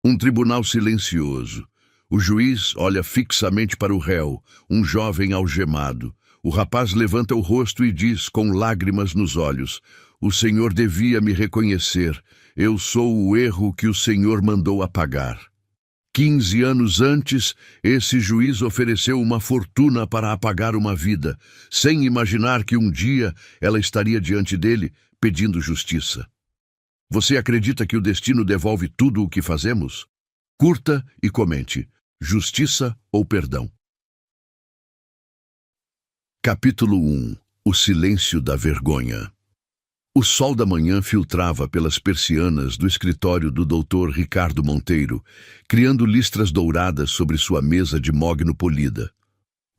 Um tribunal silencioso. O juiz olha fixamente para o réu, um jovem algemado. O rapaz levanta o rosto e diz, com lágrimas nos olhos: "O senhor devia me reconhecer. Eu sou o erro que o senhor mandou apagar." 15 anos antes, esse juiz ofereceu uma fortuna para apagar uma vida, sem imaginar que um dia ela estaria diante dele, pedindo justiça. Você acredita que o destino devolve tudo o que fazemos? Curta e comente: justiça ou perdão? Capítulo 1. O silêncio da vergonha. O sol da manhã filtrava pelas persianas do escritório do Dr. Ricardo Monteiro, criando listras douradas sobre sua mesa de mogno polida.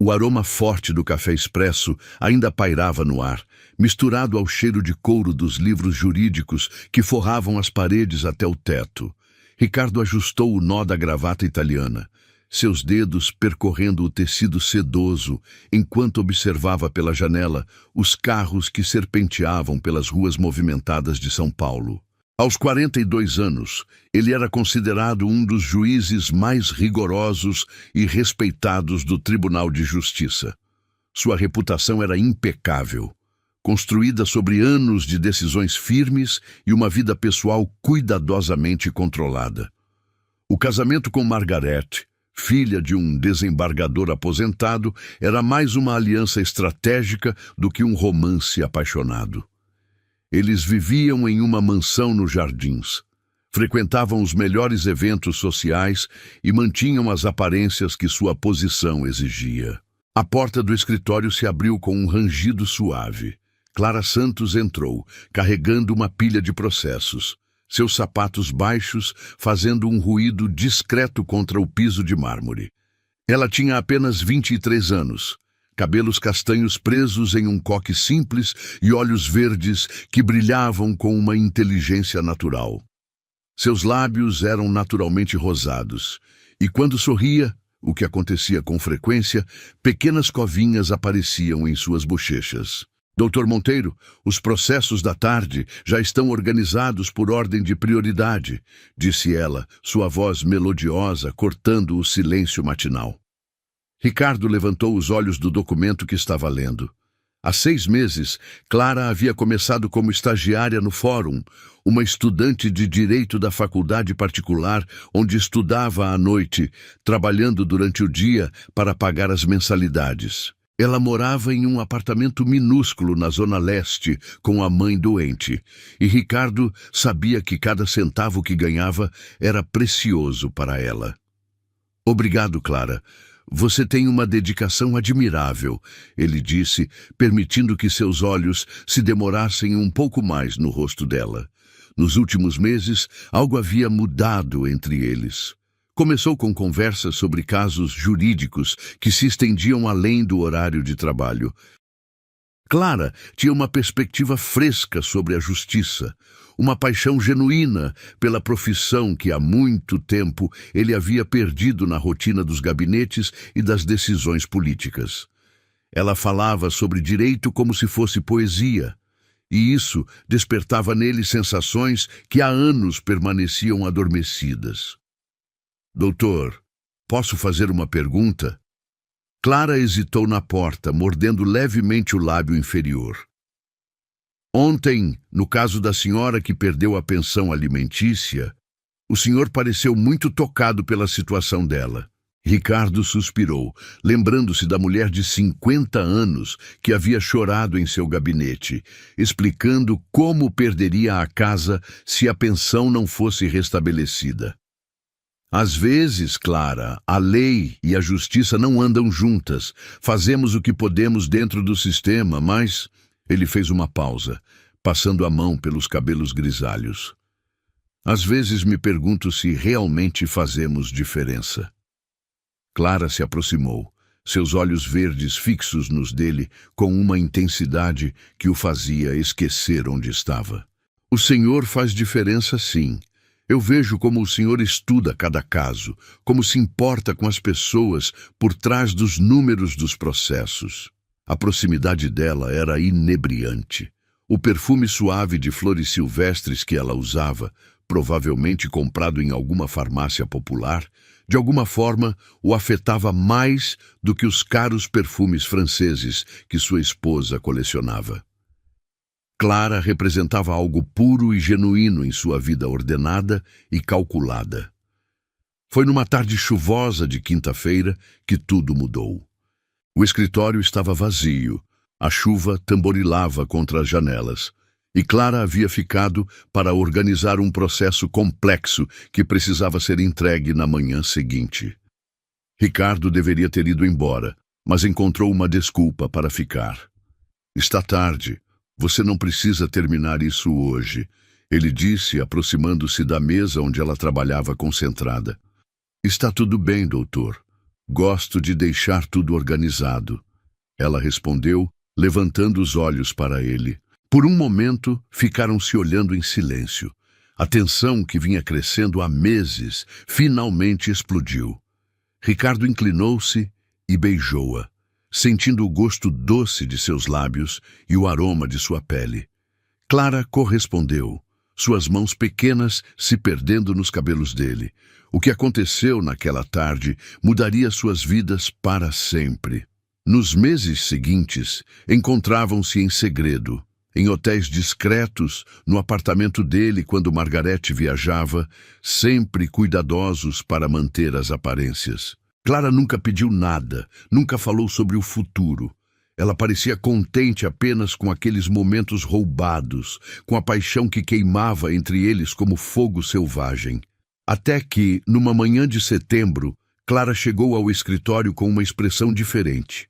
O aroma forte do café expresso ainda pairava no ar, misturado ao cheiro de couro dos livros jurídicos que forravam as paredes até o teto. Ricardo ajustou o nó da gravata italiana, seus dedos percorrendo o tecido sedoso, enquanto observava pela janela os carros que serpenteavam pelas ruas movimentadas de São Paulo. Aos 42 anos, ele era considerado um dos juízes mais rigorosos e respeitados do Tribunal de Justiça. Sua reputação era impecável, construída sobre anos de decisões firmes e uma vida pessoal cuidadosamente controlada. O casamento com Margarete, filha de um desembargador aposentado, era mais uma aliança estratégica do que um romance apaixonado. Eles viviam em uma mansão nos Jardins, frequentavam os melhores eventos sociais e mantinham as aparências que sua posição exigia. A porta do escritório se abriu com um rangido suave. Clara Santos entrou, carregando uma pilha de processos, seus sapatos baixos fazendo um ruído discreto contra o piso de mármore. Ela tinha apenas 23 anos, cabelos castanhos presos em um coque simples e olhos verdes que brilhavam com uma inteligência natural. Seus lábios eram naturalmente rosados, e quando sorria, o que acontecia com frequência, pequenas covinhas apareciam em suas bochechas. Dr. Monteiro, os processos da tarde já estão organizados por ordem de prioridade, disse ela, sua voz melodiosa cortando o silêncio matinal. Ricardo levantou os olhos do documento que estava lendo. Há 6 meses, Clara havia começado como estagiária no Fórum, uma estudante de direito da faculdade particular onde estudava à noite, trabalhando durante o dia para pagar as mensalidades. Ela morava em um apartamento minúsculo na Zona Leste com a mãe doente, e Ricardo sabia que cada centavo que ganhava era precioso para ela. "Obrigado, Clara. Você tem uma dedicação admirável", ele disse, permitindo que seus olhos se demorassem um pouco mais no rosto dela. Nos últimos meses, algo havia mudado entre eles. Começou com conversas sobre casos jurídicos que se estendiam além do horário de trabalho. Clara tinha uma perspectiva fresca sobre a justiça, uma paixão genuína pela profissão que há muito tempo ele havia perdido na rotina dos gabinetes e das decisões políticas. Ela falava sobre direito como se fosse poesia, e isso despertava nele sensações que há anos permaneciam adormecidas. "Doutor, posso fazer uma pergunta?" Clara hesitou na porta, mordendo levemente o lábio inferior. "Ontem, no caso da senhora que perdeu a pensão alimentícia, o senhor pareceu muito tocado pela situação dela." Ricardo suspirou, lembrando-se da mulher de 50 anos que havia chorado em seu gabinete, explicando como perderia a casa se a pensão não fosse restabelecida. "Às vezes, Clara, a lei e a justiça não andam juntas. Fazemos o que podemos dentro do sistema, mas..." Ele fez uma pausa, passando a mão pelos cabelos grisalhos. "Às vezes me pergunto se realmente fazemos diferença." Clara se aproximou, seus olhos verdes fixos nos dele com uma intensidade que o fazia esquecer onde estava. "O senhor faz diferença, sim. Eu vejo como o senhor estuda cada caso, como se importa com as pessoas por trás dos números dos processos." A proximidade dela era inebriante. O perfume suave de flores silvestres que ela usava, provavelmente comprado em alguma farmácia popular, de alguma forma o afetava mais do que os caros perfumes franceses que sua esposa colecionava. Clara representava algo puro e genuíno em sua vida ordenada e calculada. Foi numa tarde chuvosa de quinta-feira que tudo mudou. O escritório estava vazio, a chuva tamborilava contra as janelas, e Clara havia ficado para organizar um processo complexo que precisava ser entregue na manhã seguinte. Ricardo deveria ter ido embora, mas encontrou uma desculpa para ficar. "Está tarde. Você não precisa terminar isso hoje", ele disse, aproximando-se da mesa onde ela trabalhava concentrada. "Está tudo bem, doutor. Gosto de deixar tudo organizado", ela respondeu, levantando os olhos para ele. Por um momento, ficaram se olhando em silêncio. A tensão que vinha crescendo há meses finalmente explodiu. Ricardo inclinou-se e beijou-a, sentindo o gosto doce de seus lábios e o aroma de sua pele. Clara correspondeu, suas mãos pequenas se perdendo nos cabelos dele. O que aconteceu naquela tarde mudaria suas vidas para sempre. Nos meses seguintes, encontravam-se em segredo, em hotéis discretos, no apartamento dele quando Margarete viajava, sempre cuidadosos para manter as aparências. Clara nunca pediu nada, nunca falou sobre o futuro. Ela parecia contente apenas com aqueles momentos roubados, com a paixão que queimava entre eles como fogo selvagem. Até que, numa manhã de setembro, Clara chegou ao escritório com uma expressão diferente.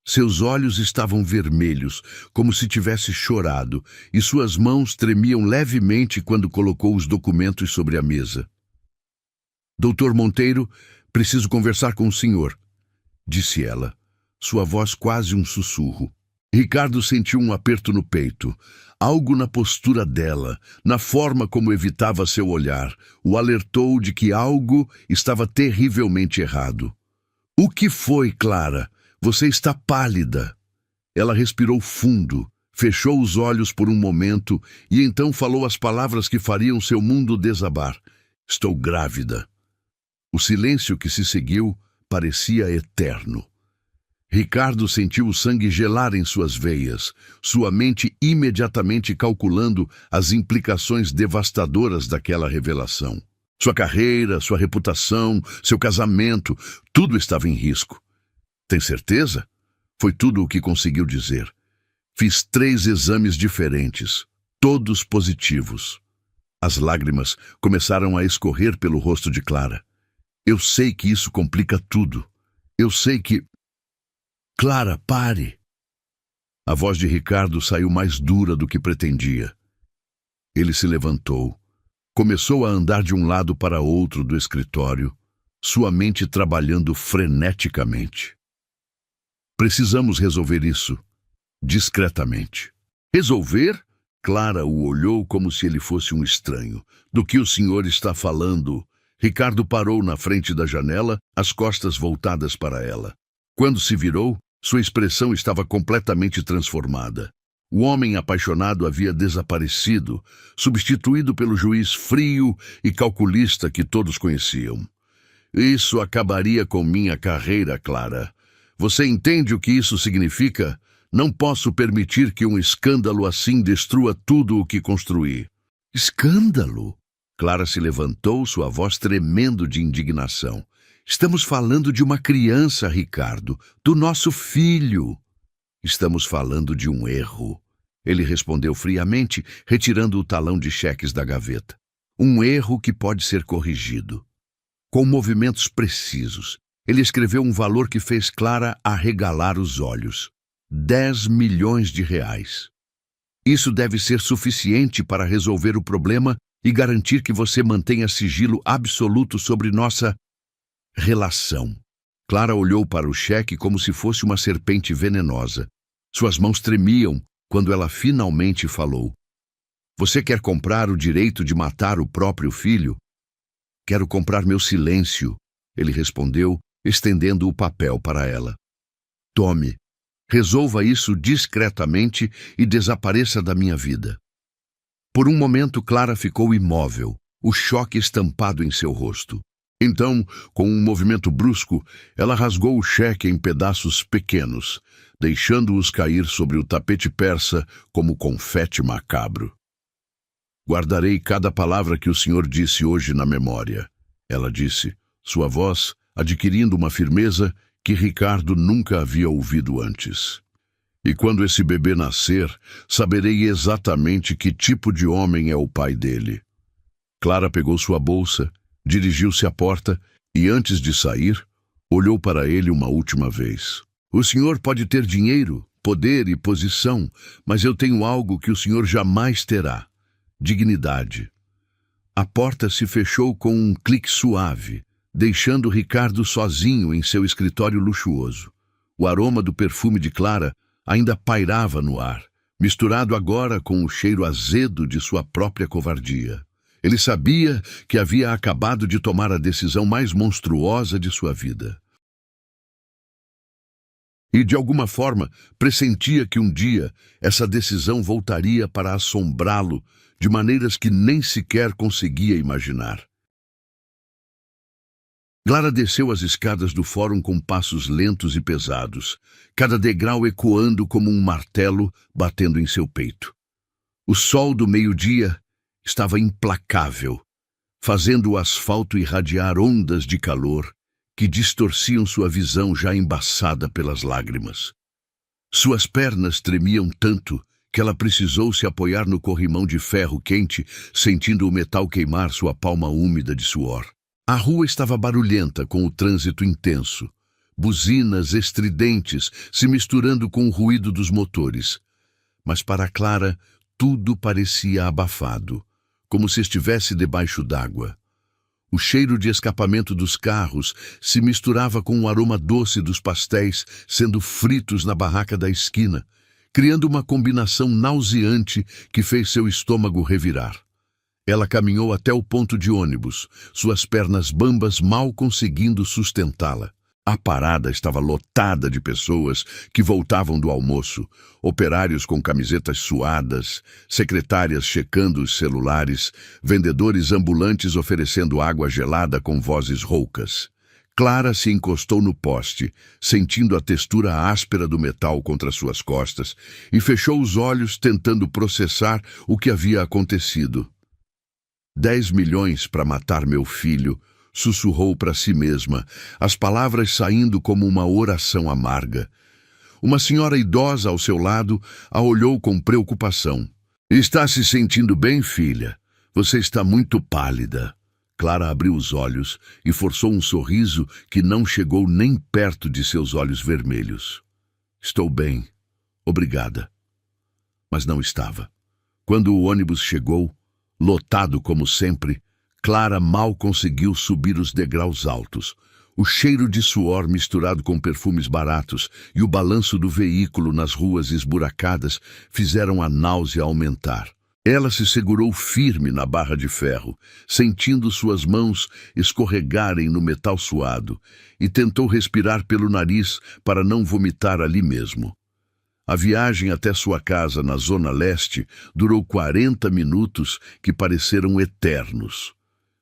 Seus olhos estavam vermelhos, como se tivesse chorado, e suas mãos tremiam levemente quando colocou os documentos sobre a mesa. "Doutor Monteiro, preciso conversar com o senhor", disse ela, sua voz quase um sussurro. Ricardo sentiu um aperto no peito. Algo na postura dela, na forma como evitava seu olhar, o alertou de que algo estava terrivelmente errado. "O que foi, Clara? Você está pálida." Ela respirou fundo, fechou os olhos por um momento e então falou as palavras que fariam seu mundo desabar. "Estou grávida." O silêncio que se seguiu parecia eterno. Ricardo sentiu o sangue gelar em suas veias, sua mente imediatamente calculando as implicações devastadoras daquela revelação. Sua carreira, sua reputação, seu casamento, tudo estava em risco. "Tem certeza?" Foi tudo o que conseguiu dizer. "Fiz 3 exames diferentes, todos positivos." As lágrimas começaram a escorrer pelo rosto de Clara. "Eu sei que isso complica tudo. Eu sei que..." "Clara, pare!" A voz de Ricardo saiu mais dura do que pretendia. Ele se levantou, começou a andar de um lado para outro do escritório, sua mente trabalhando freneticamente. "Precisamos resolver isso, discretamente." "Resolver?" Clara o olhou como se ele fosse um estranho. "Do que o senhor está falando?" Ricardo parou na frente da janela, as costas voltadas para ela. Quando se virou, sua expressão estava completamente transformada. O homem apaixonado havia desaparecido, substituído pelo juiz frio e calculista que todos conheciam. "Isso acabaria com minha carreira, Clara. Você entende o que isso significa? Não posso permitir que um escândalo assim destrua tudo o que construí." "Escândalo?" Clara se levantou, sua voz tremendo de indignação. "Estamos falando de uma criança, Ricardo, do nosso filho." "Estamos falando de um erro", ele respondeu friamente, retirando o talão de cheques da gaveta. "Um erro que pode ser corrigido." Com movimentos precisos, ele escreveu um valor que fez Clara arregalar os olhos. 10 milhões de reais. "Isso deve ser suficiente para resolver o problema e garantir que você mantenha sigilo absoluto sobre nossa relação." Clara olhou para o cheque como se fosse uma serpente venenosa. Suas mãos tremiam quando ela finalmente falou. "Você quer comprar o direito de matar o próprio filho?" "Quero comprar meu silêncio", ele respondeu, estendendo o papel para ela. "Tome. Resolva isso discretamente e desapareça da minha vida." Por um momento, Clara ficou imóvel, o choque estampado em seu rosto. Então, com um movimento brusco, ela rasgou o cheque em pedaços pequenos, deixando-os cair sobre o tapete persa como confete macabro. Guardarei cada palavra que o senhor disse hoje na memória, ela disse, sua voz adquirindo uma firmeza que Ricardo nunca havia ouvido antes. E quando esse bebê nascer, saberei exatamente que tipo de homem é o pai dele. Clara pegou sua bolsa, dirigiu-se à porta e, antes de sair, olhou para ele uma última vez. O senhor pode ter dinheiro, poder e posição, mas eu tenho algo que o senhor jamais terá: dignidade. A porta se fechou com um clique suave, deixando Ricardo sozinho em seu escritório luxuoso. O aroma do perfume de Clara ainda pairava no ar, misturado agora com o cheiro azedo de sua própria covardia. Ele sabia que havia acabado de tomar a decisão mais monstruosa de sua vida. E, de alguma forma, pressentia que um dia essa decisão voltaria para assombrá-lo de maneiras que nem sequer conseguia imaginar. Clara desceu as escadas do fórum com passos lentos e pesados, cada degrau ecoando como um martelo batendo em seu peito. O sol do meio-dia estava implacável, fazendo o asfalto irradiar ondas de calor que distorciam sua visão já embaçada pelas lágrimas. Suas pernas tremiam tanto que ela precisou se apoiar no corrimão de ferro quente, sentindo o metal queimar sua palma úmida de suor. A rua estava barulhenta com o trânsito intenso, buzinas estridentes se misturando com o ruído dos motores. Mas para Clara, tudo parecia abafado, como se estivesse debaixo d'água. O cheiro de escapamento dos carros se misturava com o aroma doce dos pastéis sendo fritos na barraca da esquina, criando uma combinação nauseante que fez seu estômago revirar. Ela caminhou até o ponto de ônibus, suas pernas bambas mal conseguindo sustentá-la. A parada estava lotada de pessoas que voltavam do almoço, operários com camisetas suadas, secretárias checando os celulares, vendedores ambulantes oferecendo água gelada com vozes roucas. Clara se encostou no poste, sentindo a textura áspera do metal contra suas costas, e fechou os olhos tentando processar o que havia acontecido. 10 milhões para matar meu filho, sussurrou para si mesma, as palavras saindo como uma oração amarga. Uma senhora idosa ao seu lado a olhou com preocupação. Está se sentindo bem, filha? Você está muito pálida. Clara abriu os olhos e forçou um sorriso que não chegou nem perto de seus olhos vermelhos. Estou bem, obrigada. Mas não estava. Quando o ônibus chegou, lotado como sempre, Clara mal conseguiu subir os degraus altos. O cheiro de suor misturado com perfumes baratos e o balanço do veículo nas ruas esburacadas fizeram a náusea aumentar. Ela se segurou firme na barra de ferro, sentindo suas mãos escorregarem no metal suado, e tentou respirar pelo nariz para não vomitar ali mesmo. A viagem até sua casa na Zona Leste durou 40 minutos que pareceram eternos.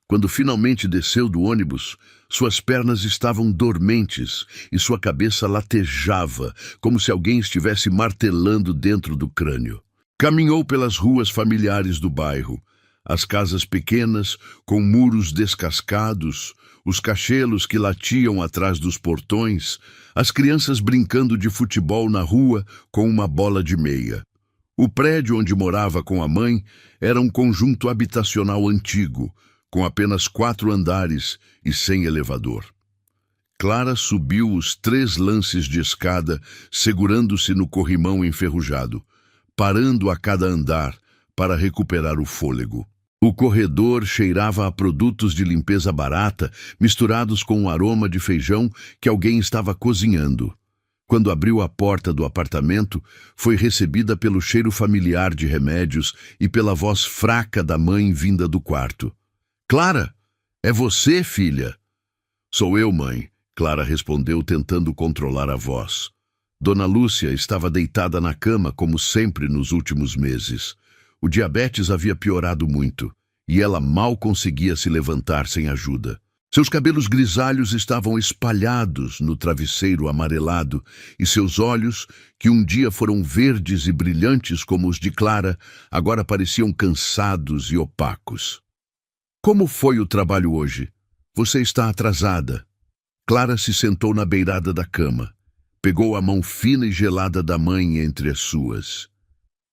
Quando finalmente desceu do ônibus, suas pernas estavam dormentes e sua cabeça latejava, como se alguém estivesse martelando dentro do crânio. Caminhou pelas ruas familiares do bairro, as casas pequenas com muros descascados, os cachelos que latiam atrás dos portões, as crianças brincando de futebol na rua com uma bola de meia. O prédio onde morava com a mãe era um conjunto habitacional antigo, com apenas 4 andares e sem elevador. Clara subiu os 3 lances de escada, segurando-se no corrimão enferrujado, parando a cada andar para recuperar o fôlego. O corredor cheirava a produtos de limpeza barata, misturados com o aroma de feijão que alguém estava cozinhando. Quando abriu a porta do apartamento, foi recebida pelo cheiro familiar de remédios e pela voz fraca da mãe vinda do quarto. Clara, é você, filha? Sou eu, mãe, Clara respondeu tentando controlar a voz. Dona Lúcia estava deitada na cama como sempre nos últimos meses. O diabetes havia piorado muito, e ela mal conseguia se levantar sem ajuda. Seus cabelos grisalhos estavam espalhados no travesseiro amarelado e seus olhos, que um dia foram verdes e brilhantes como os de Clara, agora pareciam cansados e opacos. Como foi o trabalho hoje? Você está atrasada. Clara se sentou na beirada da cama. Pegou a mão fina e gelada da mãe entre as suas.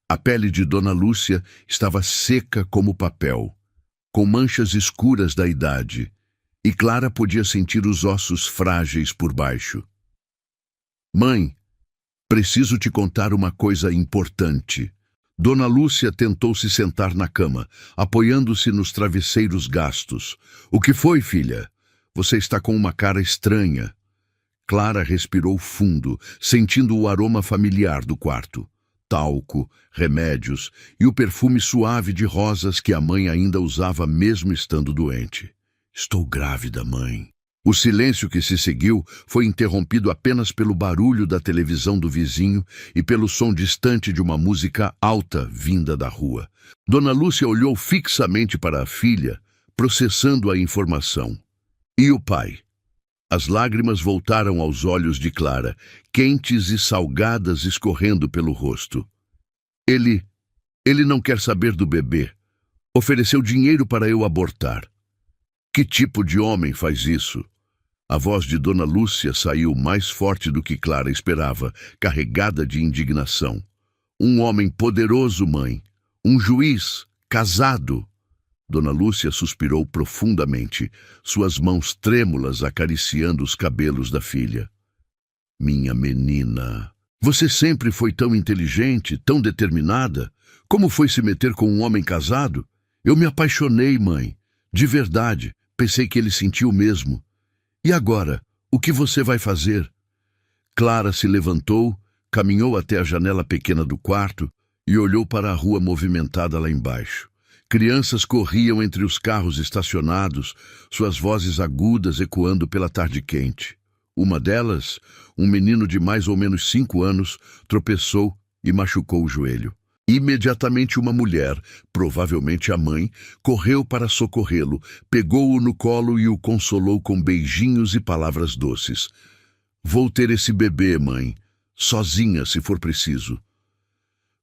A pele de Dona Lúcia estava seca como papel, com manchas escuras da idade, e Clara podia sentir os ossos frágeis por baixo. Mãe, preciso te contar uma coisa importante. Dona Lúcia tentou se sentar na cama, apoiando-se nos travesseiros gastos. O que foi, filha? Você está com uma cara estranha. Clara respirou fundo, sentindo o aroma familiar do quarto. Talco, remédios e o perfume suave de rosas que a mãe ainda usava mesmo estando doente. Estou grávida, mãe. O silêncio que se seguiu foi interrompido apenas pelo barulho da televisão do vizinho e pelo som distante de uma música alta vinda da rua. Dona Lúcia olhou fixamente para a filha, processando a informação. E o pai? As lágrimas voltaram aos olhos de Clara, quentes e salgadas escorrendo pelo rosto. Ele não quer saber do bebê. Ofereceu dinheiro para eu abortar. Que tipo de homem faz isso? A voz de Dona Lúcia saiu mais forte do que Clara esperava, carregada de indignação. Um homem poderoso, mãe. Um juiz, casado. Dona Lúcia suspirou profundamente, suas mãos trêmulas acariciando os cabelos da filha. Minha menina, você sempre foi tão inteligente, tão determinada. Como foi se meter com um homem casado? Eu me apaixonei, mãe. De verdade, pensei que ele sentiu o mesmo. E agora, o que você vai fazer? Clara se levantou, caminhou até a janela pequena do quarto e olhou para a rua movimentada lá embaixo. Crianças corriam entre os carros estacionados, suas vozes agudas ecoando pela tarde quente. Uma delas, um menino de mais ou menos 5 anos, tropeçou e machucou o joelho. Imediatamente uma mulher, provavelmente a mãe, correu para socorrê-lo, pegou-o no colo e o consolou com beijinhos e palavras doces. Vou ter esse bebê, mãe, sozinha se for preciso.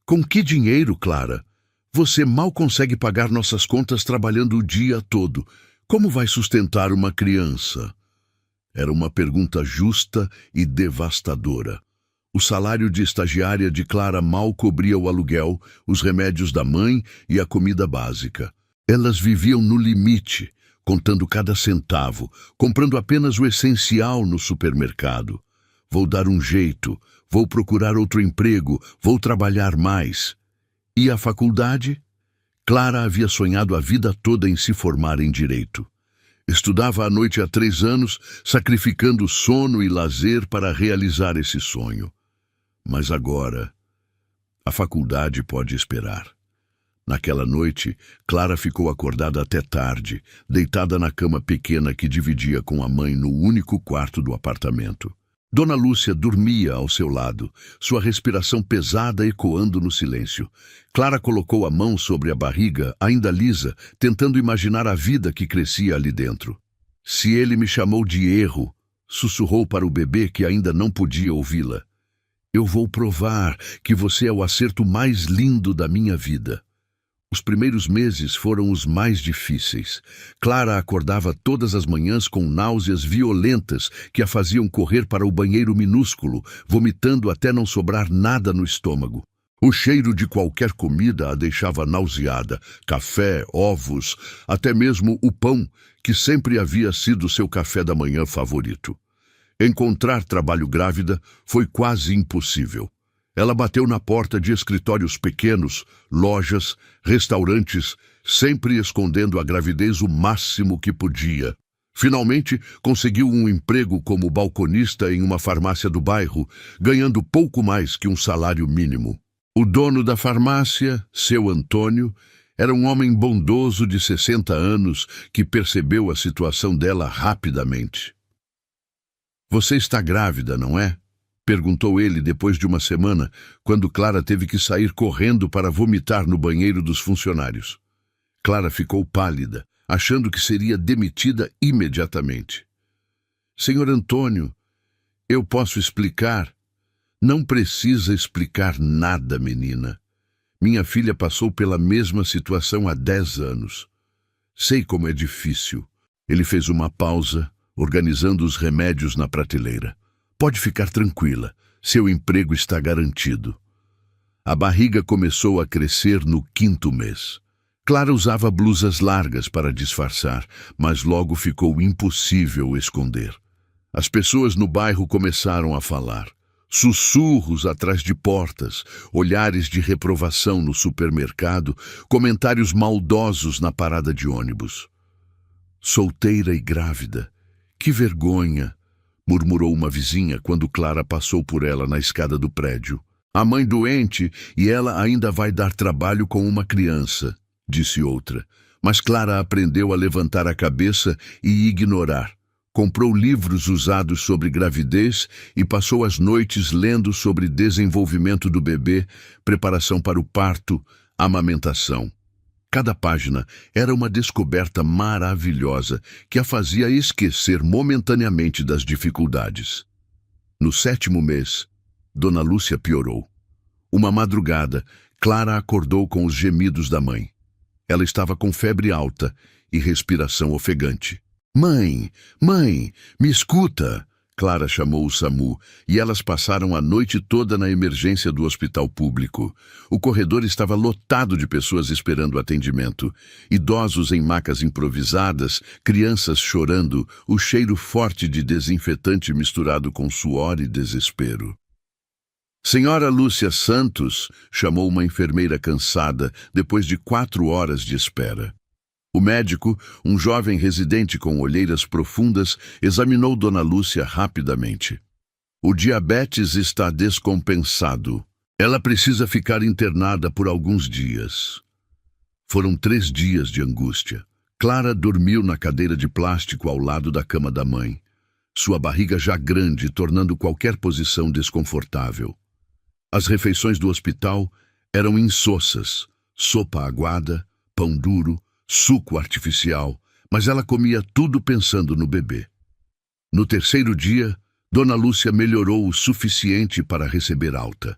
Com que dinheiro, Clara? Você mal consegue pagar nossas contas trabalhando o dia todo. Como vai sustentar uma criança? Era uma pergunta justa e devastadora. O salário de estagiária de Clara mal cobria o aluguel, os remédios da mãe e a comida básica. Elas viviam no limite, contando cada centavo, comprando apenas o essencial no supermercado. Vou dar um jeito, vou procurar outro emprego, vou trabalhar mais. E a faculdade? Clara havia sonhado a vida toda em se formar em direito. Estudava à noite há 3 anos, sacrificando sono e lazer para realizar esse sonho. Mas agora, a faculdade pode esperar. Naquela noite, Clara ficou acordada até tarde, deitada na cama pequena que dividia com a mãe no único quarto do apartamento. Dona Lúcia dormia ao seu lado, sua respiração pesada ecoando no silêncio. Clara colocou a mão sobre a barriga, ainda lisa, tentando imaginar a vida que crescia ali dentro. Se ele me chamou de erro, sussurrou para o bebê que ainda não podia ouvi-la. Eu vou provar que você é o acerto mais lindo da minha vida. Os primeiros meses foram os mais difíceis. Clara acordava todas as manhãs com náuseas violentas que a faziam correr para o banheiro minúsculo, vomitando até não sobrar nada no estômago. O cheiro de qualquer comida a deixava nauseada, café, ovos, até mesmo o pão, que sempre havia sido seu café da manhã favorito. Encontrar trabalho grávida foi quase impossível. Ela bateu na porta de escritórios pequenos, lojas, restaurantes, sempre escondendo a gravidez o máximo que podia. Finalmente, conseguiu um emprego como balconista em uma farmácia do bairro, ganhando pouco mais que um salário mínimo. O dono da farmácia, seu Antônio, era um homem bondoso de 60 anos que percebeu a situação dela rapidamente. Você está grávida, não é? Perguntou ele depois de uma semana, quando Clara teve que sair correndo para vomitar no banheiro dos funcionários. Clara ficou pálida, achando que seria demitida imediatamente. Senhor Antônio, eu posso explicar? Não precisa explicar nada, menina. Minha filha passou pela mesma situação há 10 anos. Sei como é difícil. Ele fez uma pausa, organizando os remédios na prateleira. Pode ficar tranquila, seu emprego está garantido. A barriga começou a crescer no 5º mês. Clara usava blusas largas para disfarçar, mas logo ficou impossível esconder. As pessoas no bairro começaram a falar. Sussurros atrás de portas, olhares de reprovação no supermercado, comentários maldosos na parada de ônibus. Solteira e grávida. Que vergonha, murmurou uma vizinha quando Clara passou por ela na escada do prédio. A mãe doente e ela ainda vai dar trabalho com uma criança, disse outra. Mas Clara aprendeu a levantar a cabeça e ignorar. Comprou livros usados sobre gravidez e passou as noites lendo sobre desenvolvimento do bebê, preparação para o parto, amamentação. Cada página era uma descoberta maravilhosa que a fazia esquecer momentaneamente das dificuldades. No 7º mês, Dona Lúcia piorou. Uma madrugada, Clara acordou com os gemidos da mãe. Ela estava com febre alta e respiração ofegante. Mãe, me escuta! Clara chamou o SAMU e elas passaram a noite toda na emergência do hospital público. O corredor estava lotado de pessoas esperando atendimento. Idosos em macas improvisadas, crianças chorando, o cheiro forte de desinfetante misturado com suor e desespero. Senhora Lúcia Santos, chamou uma enfermeira cansada depois de 4 horas de espera. O médico, um jovem residente com olheiras profundas, examinou Dona Lúcia rapidamente. O diabetes está descompensado. Ela precisa ficar internada por alguns dias. Foram 3 dias de angústia. Clara dormiu na cadeira de plástico ao lado da cama da mãe. Sua barriga já grande, tornando qualquer posição desconfortável. As refeições do hospital eram insossas. Sopa aguada, pão duro, suco artificial, mas ela comia tudo pensando no bebê. No 3º dia, Dona Lúcia melhorou o suficiente para receber alta.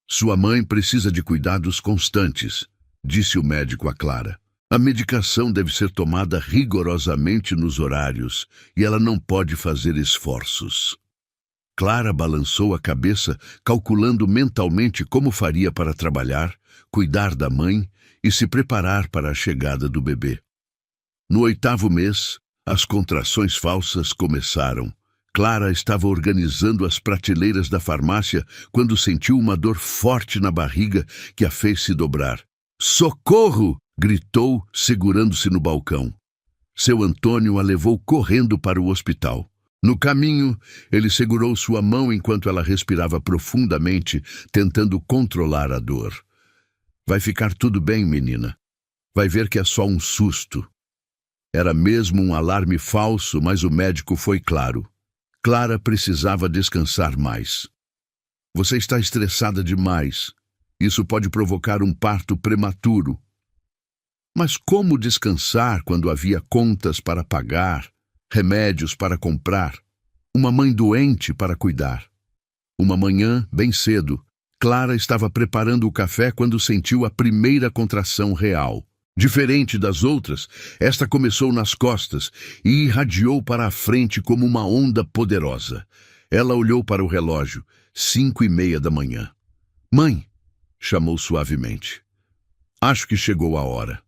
Sua mãe precisa de cuidados constantes, disse o médico a Clara. A medicação deve ser tomada rigorosamente nos horários e ela não pode fazer esforços. Clara balançou a cabeça, calculando mentalmente como faria para trabalhar, cuidar da mãe e se preparar para a chegada do bebê. No 8º mês, as contrações falsas começaram. Clara estava organizando as prateleiras da farmácia quando sentiu uma dor forte na barriga que a fez se dobrar. "Socorro!" gritou, segurando-se no balcão. Seu Antônio a levou correndo para o hospital. No caminho, ele segurou sua mão enquanto ela respirava profundamente, tentando controlar a dor. Vai ficar tudo bem, menina. Vai ver que é só um susto. Era mesmo um alarme falso, mas o médico foi claro. Clara precisava descansar mais. Você está estressada demais. Isso pode provocar um parto prematuro. Mas como descansar quando havia contas para pagar, remédios para comprar, uma mãe doente para cuidar? Uma manhã, bem cedo, Clara estava preparando o café quando sentiu a primeira contração real. Diferente das outras, esta começou nas costas e irradiou para a frente como uma onda poderosa. Ela olhou para o relógio, 5:30 da manhã. "Mãe", chamou suavemente. "Acho que chegou a hora."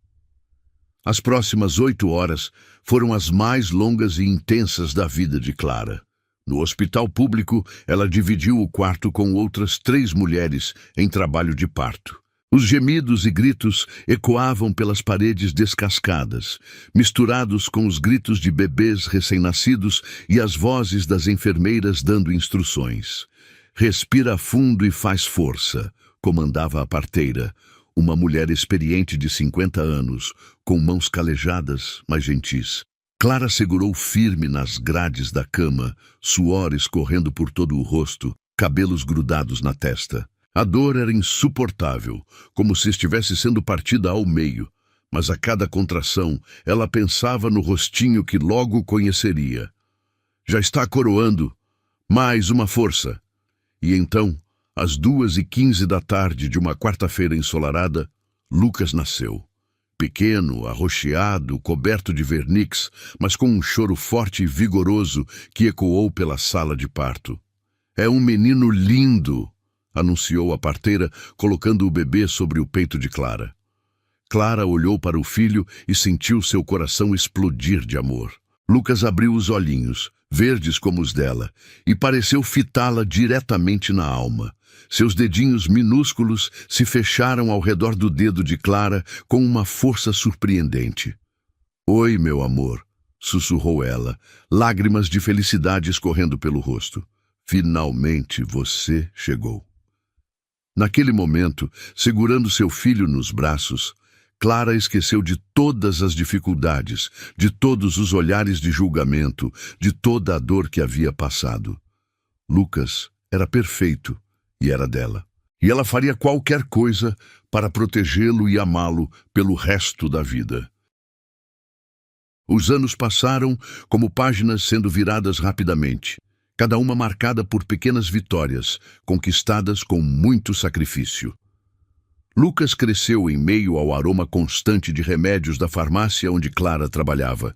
As próximas 8 horas foram as mais longas e intensas da vida de Clara. No hospital público, ela dividiu o quarto com outras 3 mulheres em trabalho de parto. Os gemidos e gritos ecoavam pelas paredes descascadas, misturados com os gritos de bebês recém-nascidos e as vozes das enfermeiras dando instruções. "Respira fundo e faz força", comandava a parteira, uma mulher experiente de 50 anos, com mãos calejadas, mas gentis. Clara segurou firme nas grades da cama, suor escorrendo por todo o rosto, cabelos grudados na testa. A dor era insuportável, como se estivesse sendo partida ao meio, Mas a cada contração, ela pensava no rostinho que logo conheceria. Já está coroando. Mais uma força. E então, às 2h15 da tarde de uma quarta-feira ensolarada, Lucas nasceu. Pequeno, arroxeado, coberto de vernix, mas com um choro forte e vigoroso que ecoou pela sala de parto. É um menino lindo, anunciou a parteira, colocando o bebê sobre o peito de Clara. Clara olhou para o filho e sentiu seu coração explodir de amor. Lucas abriu os olhinhos, verdes como os dela, e pareceu fitá-la diretamente na alma. Seus dedinhos minúsculos se fecharam ao redor do dedo de Clara com uma força surpreendente. "Oi, meu amor", sussurrou ela, lágrimas de felicidade escorrendo pelo rosto. "Finalmente você chegou." Naquele momento, segurando seu filho nos braços, Clara esqueceu de todas as dificuldades, de todos os olhares de julgamento, de toda a dor que havia passado. Lucas era perfeito e era dela. E ela faria qualquer coisa para protegê-lo e amá-lo pelo resto da vida. Os anos passaram como páginas sendo viradas rapidamente, cada uma marcada por pequenas vitórias, conquistadas com muito sacrifício. Lucas cresceu em meio ao aroma constante de remédios da farmácia onde Clara trabalhava,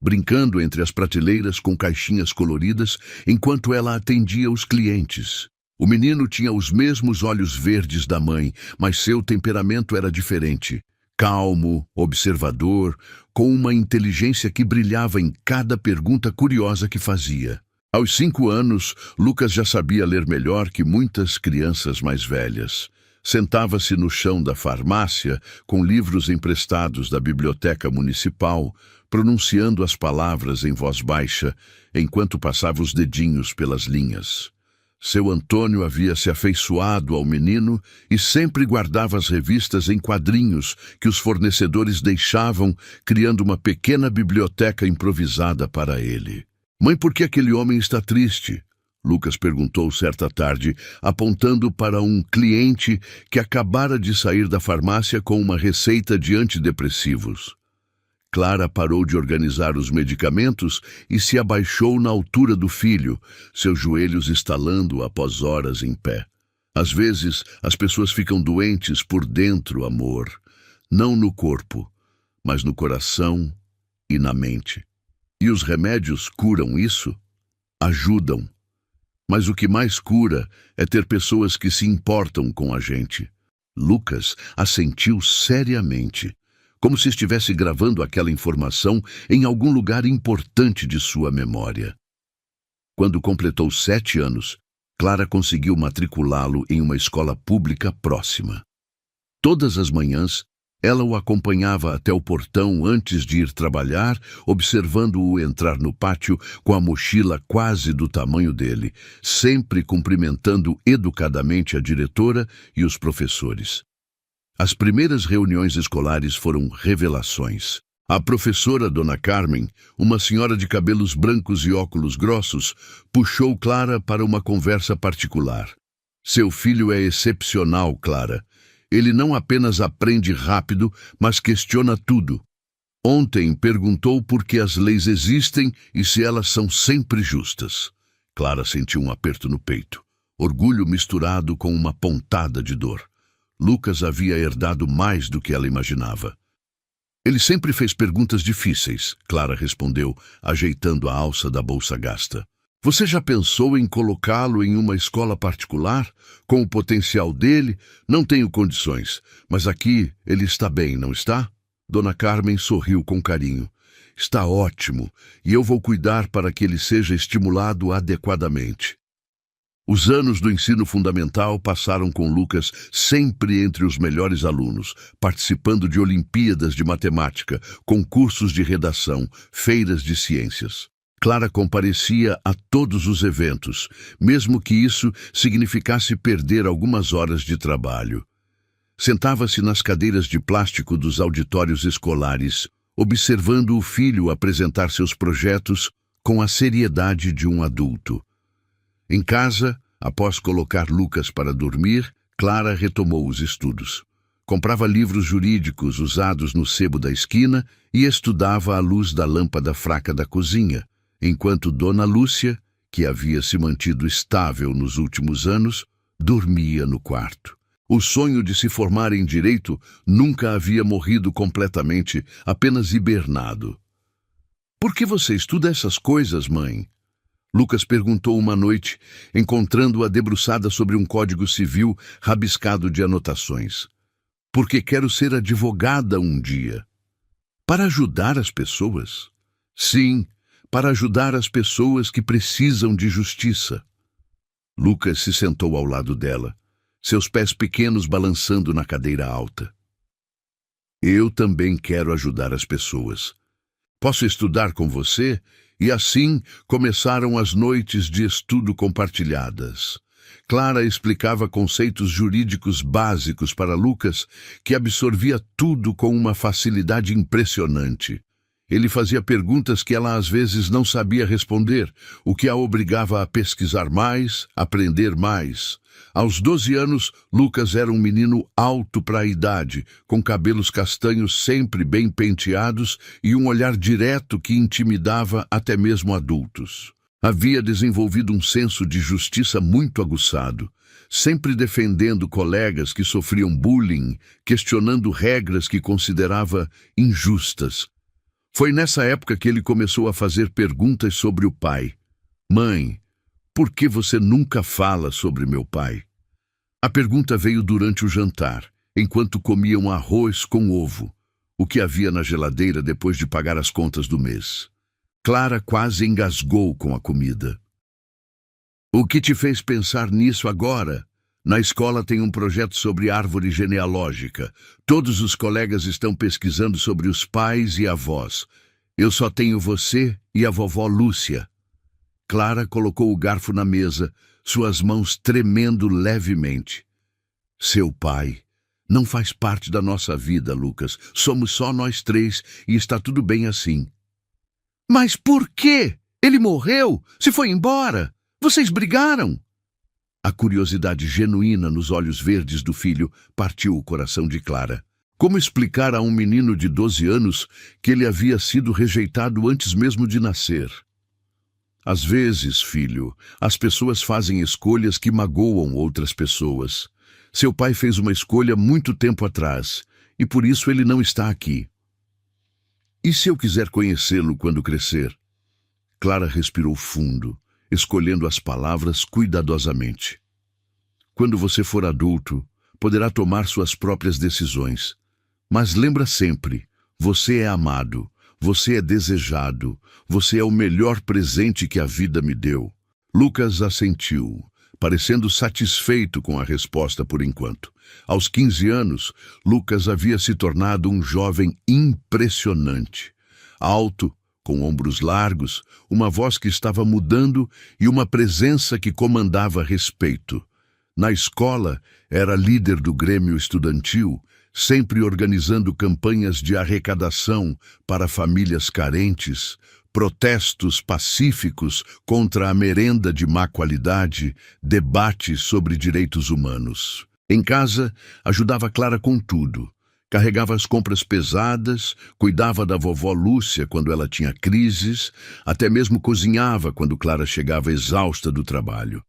brincando entre as prateleiras com caixinhas coloridas enquanto ela atendia os clientes. O menino tinha os mesmos olhos verdes da mãe, mas seu temperamento era diferente. Calmo, observador, com uma inteligência que brilhava em cada pergunta curiosa que fazia. Aos 5 anos, Lucas já sabia ler melhor que muitas crianças mais velhas. Sentava-se no chão da farmácia, com livros emprestados da biblioteca municipal, pronunciando as palavras em voz baixa, enquanto passava os dedinhos pelas linhas. Seu Antônio havia se afeiçoado ao menino e sempre guardava as revistas em quadrinhos que os fornecedores deixavam, criando uma pequena biblioteca improvisada para ele. "Mãe, por que aquele homem está triste?" Lucas perguntou certa tarde, apontando para um cliente que acabara de sair da farmácia com uma receita de antidepressivos. Clara parou de organizar os medicamentos e se abaixou na altura do filho, seus joelhos estalando após horas em pé. "Às vezes, as pessoas ficam doentes por dentro, amor. Não no corpo, mas no coração e na mente. E os remédios curam isso? Ajudam. Mas o que mais cura é ter pessoas que se importam com a gente." Lucas assentiu seriamente, como se estivesse gravando aquela informação em algum lugar importante de sua memória. Quando completou 7 anos, Clara conseguiu matriculá-lo em uma escola pública próxima. Todas as manhãs, ela o acompanhava até o portão antes de ir trabalhar, observando-o entrar no pátio com a mochila quase do tamanho dele, sempre cumprimentando educadamente a diretora e os professores. As primeiras reuniões escolares foram revelações. A professora Dona Carmen, uma senhora de cabelos brancos e óculos grossos, puxou Clara para uma conversa particular. "Seu filho é excepcional, Clara. Ele não apenas aprende rápido, mas questiona tudo. Ontem perguntou por que as leis existem e se elas são sempre justas." Clara sentiu um aperto no peito, orgulho misturado com uma pontada de dor. Lucas havia herdado mais do que ela imaginava. "Ele sempre fez perguntas difíceis", Clara respondeu, ajeitando a alça da bolsa gasta. "Você já pensou em colocá-lo em uma escola particular? Com o potencial dele, não tenho condições, mas aqui ele está bem, não está?" Dona Carmen sorriu com carinho. "Está ótimo, e eu vou cuidar para que ele seja estimulado adequadamente." Os anos do ensino fundamental passaram com Lucas sempre entre os melhores alunos, participando de Olimpíadas de Matemática, concursos de redação, feiras de ciências. Clara comparecia a todos os eventos, mesmo que isso significasse perder algumas horas de trabalho. Sentava-se nas cadeiras de plástico dos auditórios escolares, observando o filho apresentar seus projetos com a seriedade de um adulto. Em casa, após colocar Lucas para dormir, Clara retomou os estudos. comprava livros jurídicos usados no sebo da esquina e estudava à luz da lâmpada fraca da cozinha, enquanto Dona Lúcia, que havia se mantido estável nos últimos anos, dormia no quarto. O sonho de se formar em direito nunca havia morrido completamente, apenas hibernado. "Por que você estuda essas coisas, mãe?" Lucas perguntou uma noite, encontrando-a debruçada sobre um código civil rabiscado de anotações. "Porque quero ser advogada um dia." "Para ajudar as pessoas?" "Sim, para ajudar as pessoas que precisam de justiça." Lucas se sentou ao lado dela, seus pés pequenos balançando na cadeira alta. "Eu também quero ajudar as pessoas. Posso estudar com você?" E assim começaram as noites de estudo compartilhadas. Clara explicava conceitos jurídicos básicos para Lucas, que absorvia tudo com uma facilidade impressionante. Ele fazia perguntas que ela às vezes não sabia responder, o que a obrigava a pesquisar mais, aprender mais. Aos 12 anos, Lucas era um menino alto para a idade, com cabelos castanhos sempre bem penteados e um olhar direto que intimidava até mesmo adultos. Havia desenvolvido um senso de justiça muito aguçado, sempre defendendo colegas que sofriam bullying, questionando regras que considerava injustas. Foi nessa época que ele começou a fazer perguntas sobre o pai. "Mãe, por que você nunca fala sobre meu pai?" A pergunta veio durante o jantar, enquanto comiam arroz com ovo, o que havia na geladeira depois de pagar as contas do mês. Clara quase engasgou com a comida. "O que te fez pensar nisso agora? Na escola tem um projeto sobre árvore genealógica. Todos os colegas estão pesquisando sobre os pais e avós. Eu só tenho você e a vovó Lúcia." Clara colocou o garfo na mesa, suas mãos tremendo levemente. "Seu pai não faz parte da nossa vida, Lucas. Somos só nós três e está tudo bem assim." "Mas por quê? Ele morreu? Se foi embora? Vocês brigaram?" A curiosidade genuína nos olhos verdes do filho partiu o coração de Clara. Como explicar a um menino de 12 anos que ele havia sido rejeitado antes mesmo de nascer? "Às vezes, filho, as pessoas fazem escolhas que magoam outras pessoas. Seu pai fez uma escolha muito tempo atrás, e por isso ele não está aqui." "E se eu quiser conhecê-lo quando crescer?" Clara respirou fundo, escolhendo as palavras cuidadosamente. "Quando você for adulto, poderá tomar suas próprias decisões. Mas lembra sempre, você é amado, você é desejado, você é o melhor presente que a vida me deu." Lucas assentiu, parecendo satisfeito com a resposta por enquanto. Aos 15 anos, Lucas havia se tornado um jovem impressionante. Alto, com ombros largos, uma voz que estava mudando e uma presença que comandava respeito. Na escola, era líder do grêmio estudantil, sempre organizando campanhas de arrecadação para famílias carentes, protestos pacíficos contra a merenda de má qualidade, debates sobre direitos humanos. Em casa, ajudava Clara com tudo. Carregava as compras pesadas, cuidava da vovó Lúcia quando ela tinha crises, até mesmo cozinhava quando Clara chegava exausta do trabalho.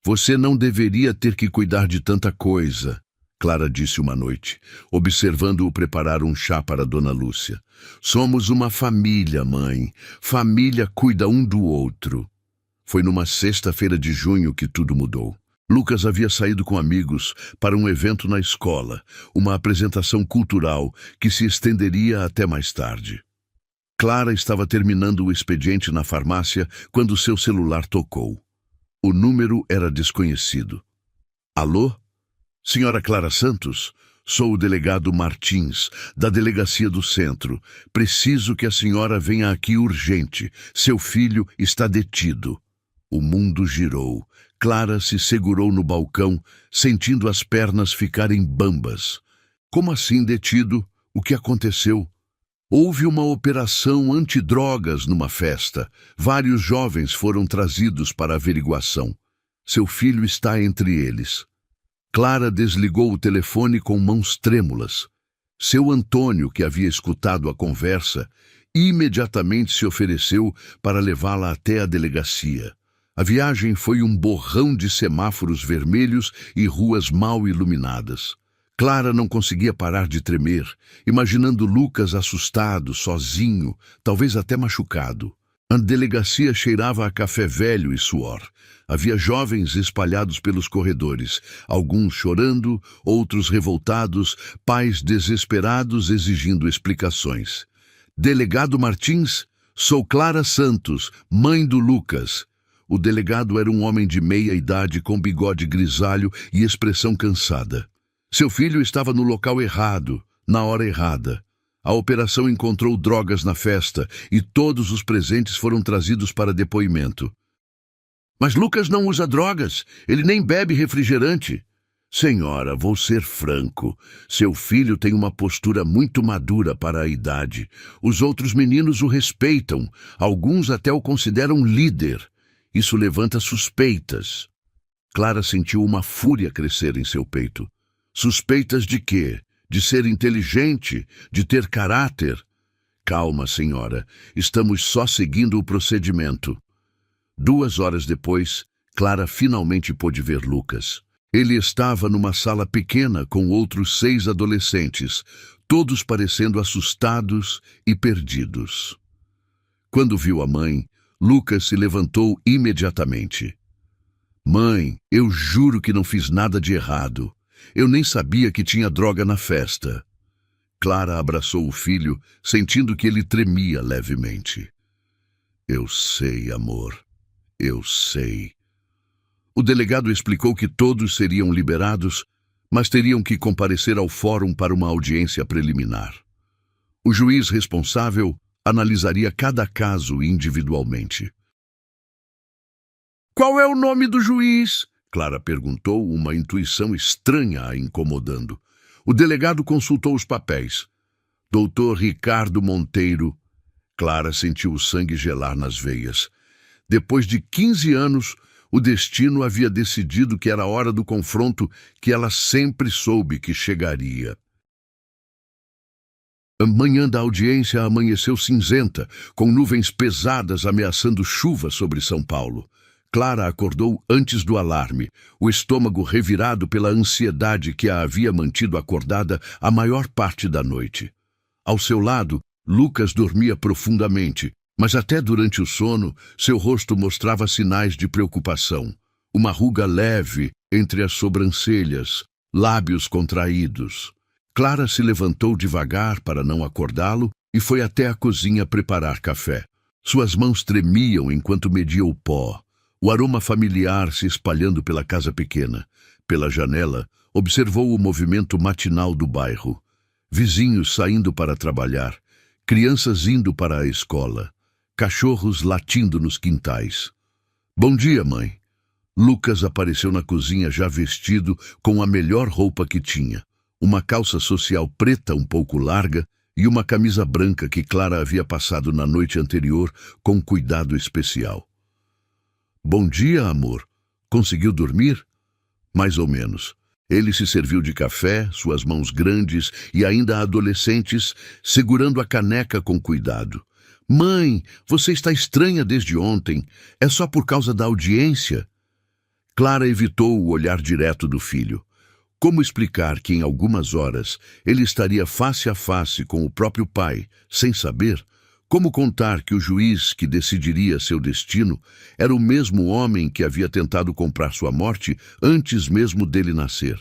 "Você não deveria ter que cuidar de tanta coisa", Clara disse uma noite, observando-o preparar um chá para Dona Lúcia. "Somos uma família, mãe. Família cuida um do outro." Foi numa sexta-feira de junho que tudo mudou. Lucas havia saído com amigos para um evento na escola, uma apresentação cultural que se estenderia até mais tarde. Clara estava terminando o expediente na farmácia quando seu celular tocou. O número era desconhecido. "Alô? Senhora Clara Santos? Sou o delegado Martins, da Delegacia do Centro. Preciso que a senhora venha aqui urgente. Seu filho está detido." O mundo girou. Clara se segurou no balcão, sentindo as pernas ficarem bambas. "Como assim detido? O que aconteceu?" "Houve uma operação antidrogas numa festa. Vários jovens foram trazidos para averiguação. Seu filho está entre eles." Clara desligou o telefone com mãos trêmulas. Seu Antônio, que havia escutado a conversa, imediatamente se ofereceu para levá-la até a delegacia. A viagem foi um borrão de semáforos vermelhos e ruas mal iluminadas. Clara não conseguia parar de tremer, imaginando Lucas assustado, sozinho, talvez até machucado. A delegacia cheirava a café velho e suor. Havia jovens espalhados pelos corredores, alguns chorando, outros revoltados, pais desesperados exigindo explicações. Delegado Martins, sou Clara Santos, mãe do Lucas. O delegado era um homem de meia idade com bigode grisalho e expressão cansada. Seu filho estava no local errado, na hora errada. A operação encontrou drogas na festa e todos os presentes foram trazidos para depoimento. Mas Lucas não usa drogas, ele nem bebe refrigerante. Senhora, vou ser franco. Seu filho tem uma postura muito madura para a idade. Os outros meninos o respeitam, alguns até o consideram líder. Isso levanta suspeitas. Clara sentiu uma fúria crescer em seu peito. Suspeitas de quê? De ser inteligente? De ter caráter? Calma, senhora. Estamos só seguindo o procedimento. 2 horas depois, Clara finalmente pôde ver Lucas. Ele estava numa sala pequena com outros 6 adolescentes, todos parecendo assustados e perdidos. Quando viu a mãe, Lucas se levantou imediatamente. Mãe, eu juro que não fiz nada de errado. Eu nem sabia que tinha droga na festa. Clara abraçou o filho, sentindo que ele tremia levemente. Eu sei, amor. Eu sei. O delegado explicou que todos seriam liberados, mas teriam que comparecer ao fórum para uma audiência preliminar. O juiz responsável analisaria cada caso individualmente. Qual é o nome do juiz? Clara perguntou, uma intuição estranha a incomodando. O delegado consultou os papéis. Doutor Ricardo Monteiro. Clara sentiu o sangue gelar nas veias. Depois de 15 anos, o destino havia decidido que era a hora do confronto que ela sempre soube que chegaria. A manhã da audiência amanheceu cinzenta, com nuvens pesadas ameaçando chuva sobre São Paulo. Clara acordou antes do alarme, o estômago revirado pela ansiedade que a havia mantido acordada a maior parte da noite. Ao seu lado, Lucas dormia profundamente, mas até durante o sono, seu rosto mostrava sinais de preocupação. Uma ruga leve entre as sobrancelhas, lábios contraídos. Clara se levantou devagar para não acordá-lo e foi até a cozinha preparar café. Suas mãos tremiam enquanto media o pó. O aroma familiar se espalhando pela casa pequena. Pela janela, observou o movimento matinal do bairro. Vizinhos saindo para trabalhar, crianças indo para a escola, cachorros latindo nos quintais. Bom dia, mãe. Lucas apareceu na cozinha já vestido com a melhor roupa que tinha. Uma calça social preta um pouco larga e uma camisa branca que Clara havia passado na noite anterior com cuidado especial. Bom dia, amor. Conseguiu dormir? Mais ou menos. Ele se serviu de café, suas mãos grandes e ainda adolescentes, segurando a caneca com cuidado. Mãe, você está estranha desde ontem. É só por causa da audiência? Clara evitou o olhar direto do filho. Como explicar que em algumas horas ele estaria face a face com o próprio pai, sem saber? Como contar que o juiz que decidiria seu destino era o mesmo homem que havia tentado comprar sua morte antes mesmo dele nascer?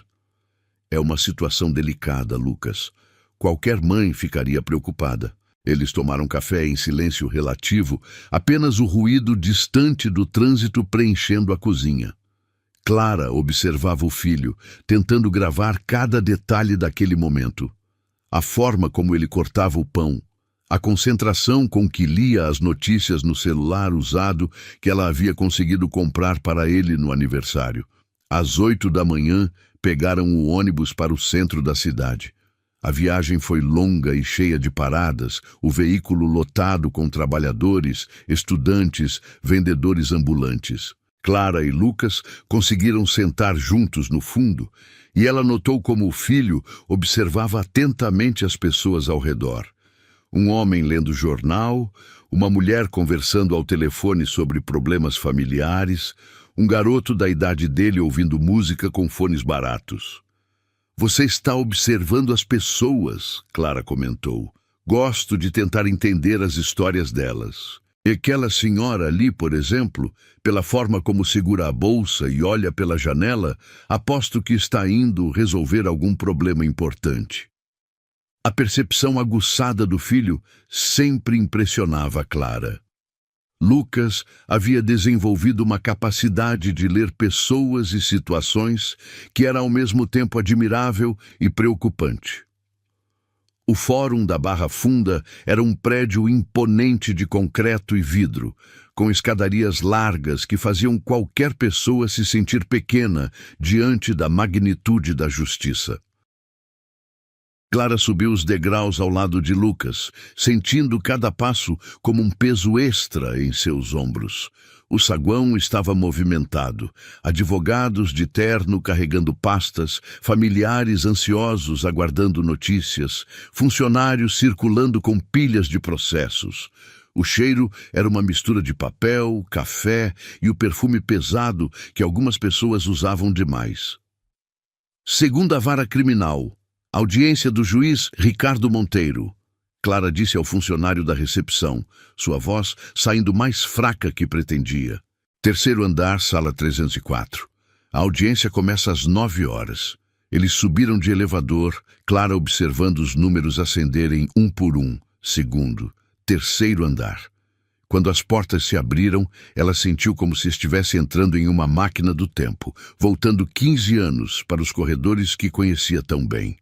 É uma situação delicada, Lucas. Qualquer mãe ficaria preocupada. Eles tomaram café em silêncio relativo, apenas o ruído distante do trânsito preenchendo a cozinha. Clara observava o filho, tentando gravar cada detalhe daquele momento. A forma como ele cortava o pão, a concentração com que lia as notícias no celular usado que ela havia conseguido comprar para ele no aniversário. Às 8 da manhã, pegaram o ônibus para o centro da cidade. A viagem foi longa e cheia de paradas, o veículo lotado com trabalhadores, estudantes, vendedores ambulantes. Clara e Lucas conseguiram sentar juntos no fundo, e ela notou como o filho observava atentamente as pessoas ao redor. Um homem lendo jornal, uma mulher conversando ao telefone sobre problemas familiares, um garoto da idade dele ouvindo música com fones baratos. "Você está observando as pessoas", Clara comentou. "Gosto de tentar entender as histórias delas. E aquela senhora ali, por exemplo, pela forma como segura a bolsa e olha pela janela, aposto que está indo resolver algum problema importante." A percepção aguçada do filho sempre impressionava Clara. Lucas havia desenvolvido uma capacidade de ler pessoas e situações que era ao mesmo tempo admirável e preocupante. O Fórum da Barra Funda era um prédio imponente de concreto e vidro, com escadarias largas que faziam qualquer pessoa se sentir pequena diante da magnitude da justiça. Clara subiu os degraus ao lado de Lucas, sentindo cada passo como um peso extra em seus ombros. O saguão estava movimentado, advogados de terno carregando pastas, familiares ansiosos aguardando notícias, funcionários circulando com pilhas de processos. O cheiro era uma mistura de papel, café e o perfume pesado que algumas pessoas usavam demais. Segunda vara criminal. Audiência do juiz Ricardo Monteiro. Clara disse ao funcionário da recepção, sua voz saindo mais fraca que pretendia. Terceiro andar, sala 304. A audiência começa às 9 horas. Eles subiram de elevador, Clara observando os números acenderem um por um. Segundo, terceiro andar. Quando as portas se abriram, ela sentiu como se estivesse entrando em uma máquina do tempo, voltando 15 anos para os corredores que conhecia tão bem.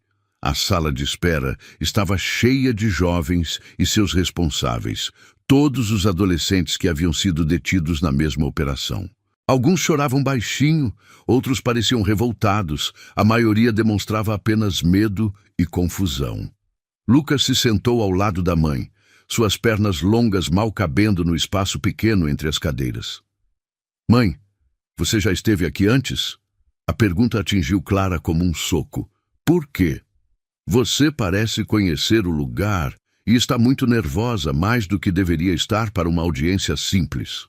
A sala de espera estava cheia de jovens e seus responsáveis, todos os adolescentes que haviam sido detidos na mesma operação. Alguns choravam baixinho, outros pareciam revoltados, a maioria demonstrava apenas medo e confusão. Lucas se sentou ao lado da mãe, suas pernas longas mal cabendo no espaço pequeno entre as cadeiras. "Mãe, você já esteve aqui antes?" A pergunta atingiu Clara como um soco. "Por quê?" "Você parece conhecer o lugar e está muito nervosa, mais do que deveria estar para uma audiência simples."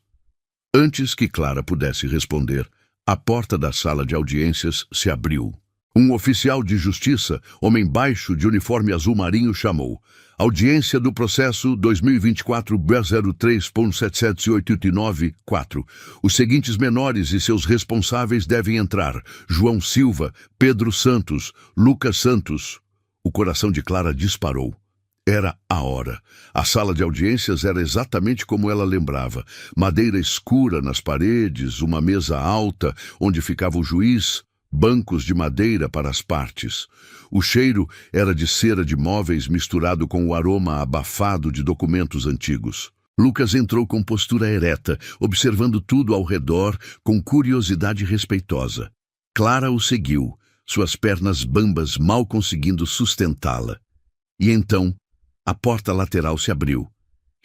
Antes que Clara pudesse responder, a porta da sala de audiências se abriu. Um oficial de justiça, homem baixo de uniforme azul marinho, chamou: "Audiência do processo 2024-03.77894. Os seguintes menores e seus responsáveis devem entrar: João Silva, Pedro Santos, Lucas Santos." O coração de Clara disparou. Era a hora. A sala de audiências era exatamente como ela lembrava. Madeira escura nas paredes, uma mesa alta onde ficava o juiz, bancos de madeira para as partes. O cheiro era de cera de móveis misturado com o aroma abafado de documentos antigos. Lucas entrou com postura ereta, observando tudo ao redor com curiosidade respeitosa. Clara o seguiu, suas pernas bambas mal conseguindo sustentá-la. E então, a porta lateral se abriu.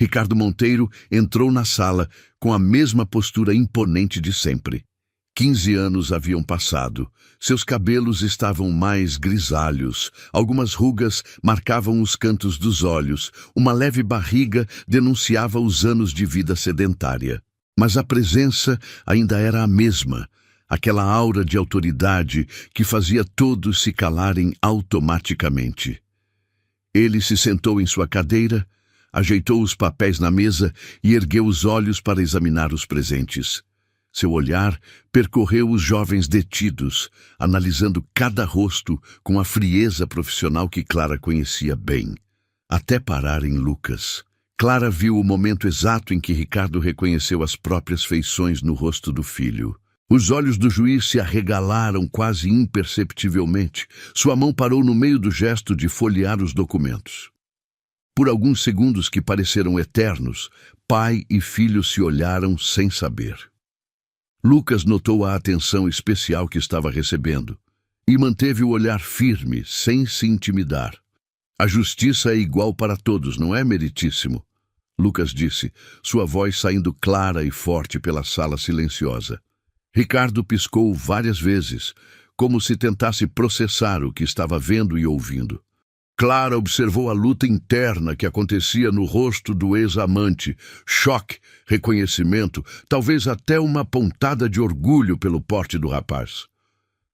Ricardo Monteiro entrou na sala com a mesma postura imponente de sempre. 15 anos haviam passado. Seus cabelos estavam mais grisalhos. Algumas rugas marcavam os cantos dos olhos. Uma leve barriga denunciava os anos de vida sedentária. Mas a presença ainda era a mesma. Aquela aura de autoridade que fazia todos se calarem automaticamente. Ele se sentou em sua cadeira, ajeitou os papéis na mesa e ergueu os olhos para examinar os presentes. Seu olhar percorreu os jovens detidos, analisando cada rosto com a frieza profissional que Clara conhecia bem. Até parar em Lucas. Clara viu o momento exato em que Ricardo reconheceu as próprias feições no rosto do filho. Os olhos do juiz se arregalaram quase imperceptivelmente. Sua mão parou no meio do gesto de folhear os documentos. Por alguns segundos que pareceram eternos, pai e filho se olharam sem saber. Lucas notou a atenção especial que estava recebendo e manteve o olhar firme, sem se intimidar. "A justiça é igual para todos, não é, meritíssimo?" Lucas disse, sua voz saindo clara e forte pela sala silenciosa. Ricardo piscou várias vezes, como se tentasse processar o que estava vendo e ouvindo. Clara observou a luta interna que acontecia no rosto do ex-amante. Choque, reconhecimento, talvez até uma pontada de orgulho pelo porte do rapaz.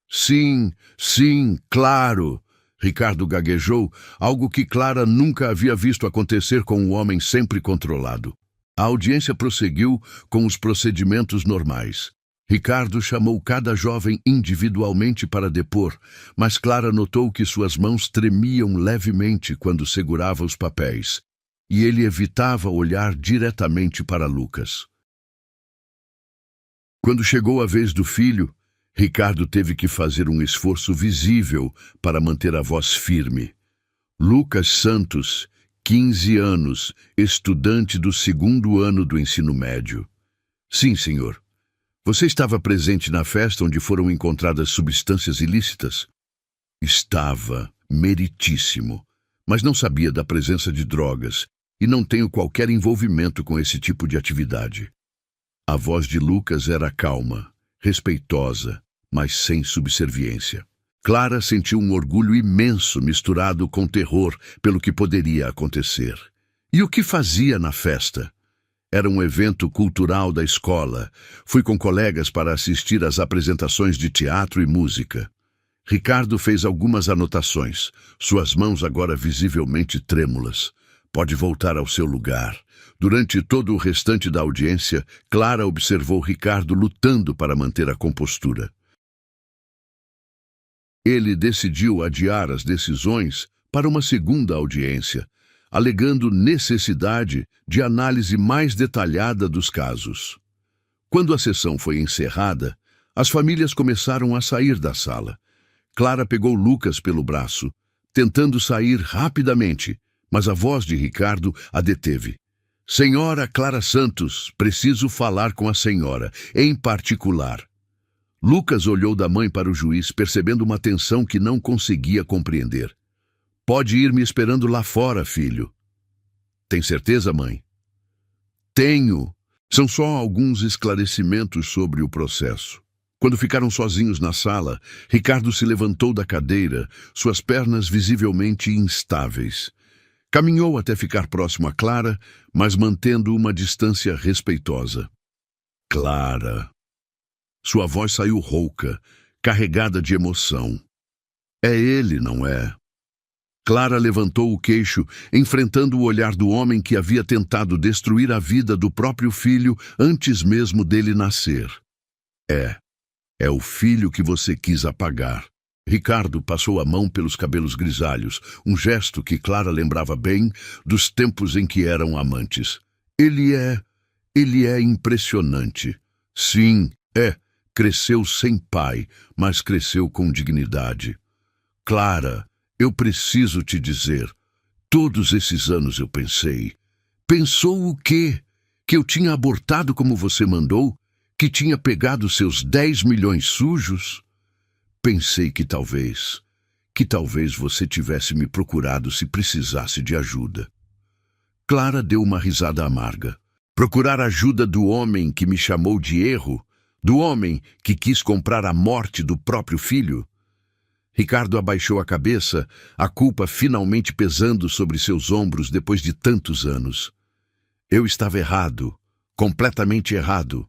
Sim, sim, claro, Ricardo gaguejou, algo que Clara nunca havia visto acontecer com um homem sempre controlado. A audiência prosseguiu com os procedimentos normais. Ricardo chamou cada jovem individualmente para depor, mas Clara notou que suas mãos tremiam levemente quando segurava os papéis, e ele evitava olhar diretamente para Lucas. Quando chegou a vez do filho, Ricardo teve que fazer um esforço visível para manter a voz firme. Lucas Santos, 15 anos, estudante do 2º ano do ensino médio. Sim, senhor. Você estava presente na festa onde foram encontradas substâncias ilícitas? Estava, meritíssimo, mas não sabia da presença de drogas e não tenho qualquer envolvimento com esse tipo de atividade. A voz de Lucas era calma, respeitosa, mas sem subserviência. Clara sentiu um orgulho imenso misturado com terror pelo que poderia acontecer. E o que fazia na festa? Era um evento cultural da escola. Fui com colegas para assistir às apresentações de teatro e música. Ricardo fez algumas anotações, suas mãos agora visivelmente trêmulas. Pode voltar ao seu lugar. Durante todo o restante da audiência, Clara observou Ricardo lutando para manter a compostura. Ele decidiu adiar as decisões para uma segunda audiência, alegando necessidade de análise mais detalhada dos casos. Quando a sessão foi encerrada, as famílias começaram a sair da sala. Clara pegou Lucas pelo braço, tentando sair rapidamente, mas a voz de Ricardo a deteve. Senhora Clara Santos, preciso falar com a senhora, em particular. Lucas olhou da mãe para o juiz, percebendo uma tensão que não conseguia compreender. Pode ir me esperando lá fora, filho. Tem certeza, mãe? Tenho. São só alguns esclarecimentos sobre o processo. Quando ficaram sozinhos na sala, Ricardo se levantou da cadeira, suas pernas visivelmente instáveis. Caminhou até ficar próximo a Clara, mas mantendo uma distância respeitosa. Clara. Sua voz saiu rouca, carregada de emoção. É ele, não é? Clara levantou o queixo, enfrentando o olhar do homem que havia tentado destruir a vida do próprio filho antes mesmo dele nascer. É o filho que você quis apagar. Ricardo passou a mão pelos cabelos grisalhos, um gesto que Clara lembrava bem dos tempos em que eram amantes. Ele é impressionante. Sim, cresceu sem pai, mas cresceu com dignidade. Clara, eu preciso te dizer, todos esses anos eu pensei. Pensou o quê? Que eu tinha abortado como você mandou? Que tinha pegado seus 10 milhões sujos? Pensei que talvez você tivesse me procurado se precisasse de ajuda. Clara deu uma risada amarga. Procurar ajuda do homem que me chamou de erro? Do homem que quis comprar a morte do próprio filho? Ricardo abaixou a cabeça, a culpa finalmente pesando sobre seus ombros depois de tantos anos. Eu estava errado, completamente errado.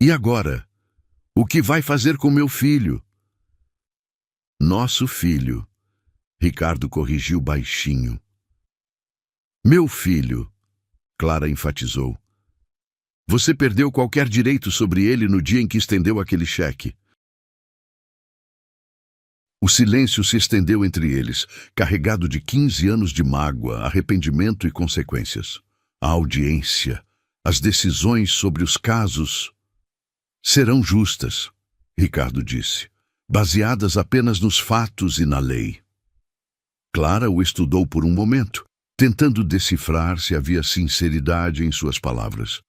E agora? O que vai fazer com meu filho? Nosso filho, Ricardo corrigiu baixinho. Meu filho, Clara enfatizou. Você perdeu qualquer direito sobre ele no dia em que estendeu aquele cheque. O silêncio se estendeu entre eles, carregado de 15 anos de mágoa, arrependimento e consequências. A audiência, as decisões sobre os casos serão justas, Ricardo disse, baseadas apenas nos fatos e na lei. Clara o estudou por um momento, tentando decifrar se havia sinceridade em suas palavras.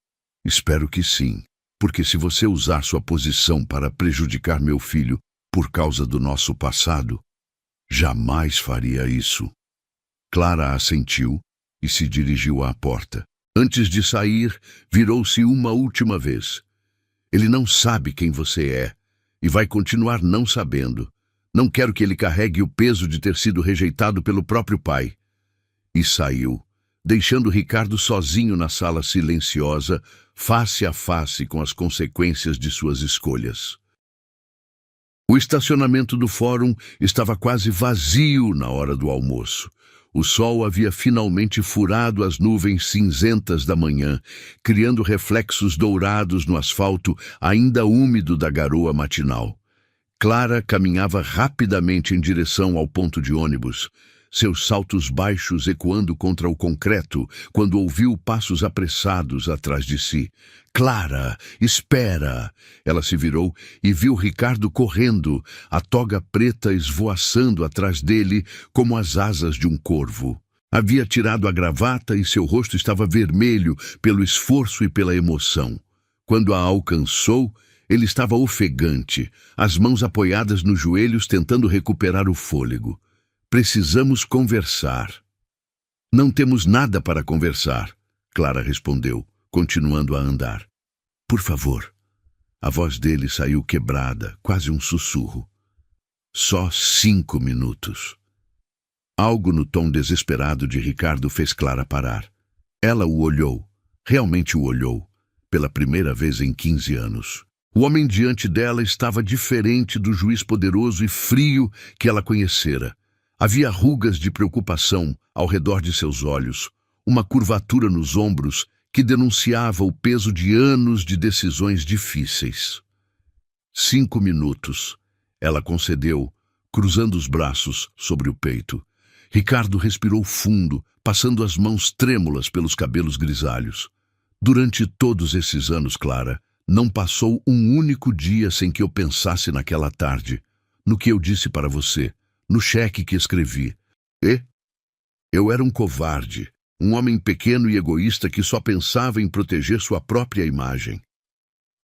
Espero que sim, porque se você usar sua posição para prejudicar meu filho por causa do nosso passado, jamais faria isso. Clara assentiu e se dirigiu à porta. Antes de sair, virou-se uma última vez. Ele não sabe quem você é e vai continuar não sabendo. Não quero que ele carregue o peso de ter sido rejeitado pelo próprio pai. E saiu, deixando Ricardo sozinho na sala silenciosa, face a face com as consequências de suas escolhas. O estacionamento do fórum estava quase vazio na hora do almoço. O sol havia finalmente furado as nuvens cinzentas da manhã, criando reflexos dourados no asfalto ainda úmido da garoa matinal. Clara caminhava rapidamente em direção ao ponto de ônibus, seus saltos baixos ecoando contra o concreto quando ouviu passos apressados atrás de si. Clara, espera! Ela se virou e viu Ricardo correndo, a toga preta esvoaçando atrás dele como as asas de um corvo. Havia tirado a gravata e seu rosto estava vermelho pelo esforço e pela emoção. Quando a alcançou, ele estava ofegante, as mãos apoiadas nos joelhos tentando recuperar o fôlego. Precisamos conversar. Não temos nada para conversar, Clara respondeu, continuando a andar. Por favor. A voz dele saiu quebrada, quase um sussurro. Só 5 minutos. Algo no tom desesperado de Ricardo fez Clara parar. Ela o olhou, realmente o olhou, pela primeira vez em 15 anos. O homem diante dela estava diferente do juiz poderoso e frio que ela conhecera. Havia rugas de preocupação ao redor de seus olhos, uma curvatura nos ombros que denunciava o peso de anos de decisões difíceis. 5 minutos, ela concedeu, cruzando os braços sobre o peito. Ricardo respirou fundo, passando as mãos trêmulas pelos cabelos grisalhos. Durante todos esses anos, Clara, não passou um único dia sem que eu pensasse naquela tarde, no que eu disse para você, no cheque que escrevi. Eu era um covarde, um homem pequeno e egoísta que só pensava em proteger sua própria imagem.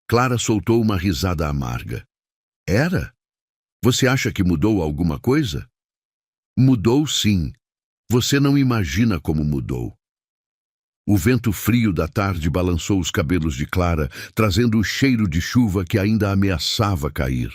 Clara soltou uma risada amarga. Era? Você acha que mudou alguma coisa? Mudou, sim. Você não imagina como mudou. O vento frio da tarde balançou os cabelos de Clara, trazendo o cheiro de chuva que ainda ameaçava cair.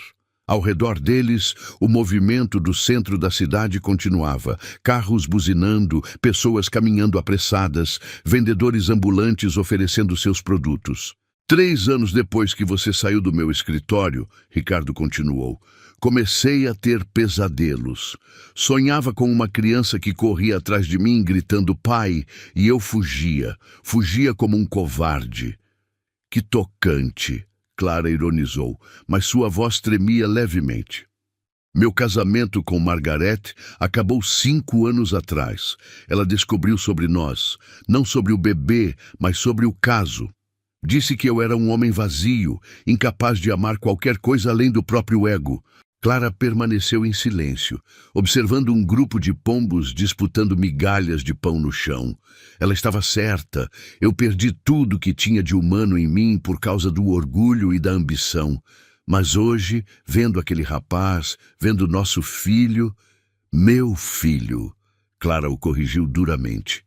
Ao redor deles, o movimento do centro da cidade continuava, carros buzinando, pessoas caminhando apressadas, vendedores ambulantes oferecendo seus produtos. 3 anos depois que você saiu do meu escritório, Ricardo continuou, comecei a ter pesadelos. Sonhava com uma criança que corria atrás de mim gritando pai, e eu fugia como um covarde. Que tocante! Clara ironizou, mas sua voz tremia levemente. Meu casamento com Margaret acabou 5 anos atrás. Ela descobriu sobre nós, não sobre o bebê, mas sobre o caso. Disse que eu era um homem vazio, incapaz de amar qualquer coisa além do próprio ego. Clara permaneceu em silêncio, observando um grupo de pombos disputando migalhas de pão no chão. Ela estava certa. Eu perdi tudo que tinha de humano em mim por causa do orgulho e da ambição. Mas hoje, vendo aquele rapaz, vendo nosso filho... Meu filho, Clara o corrigiu duramente.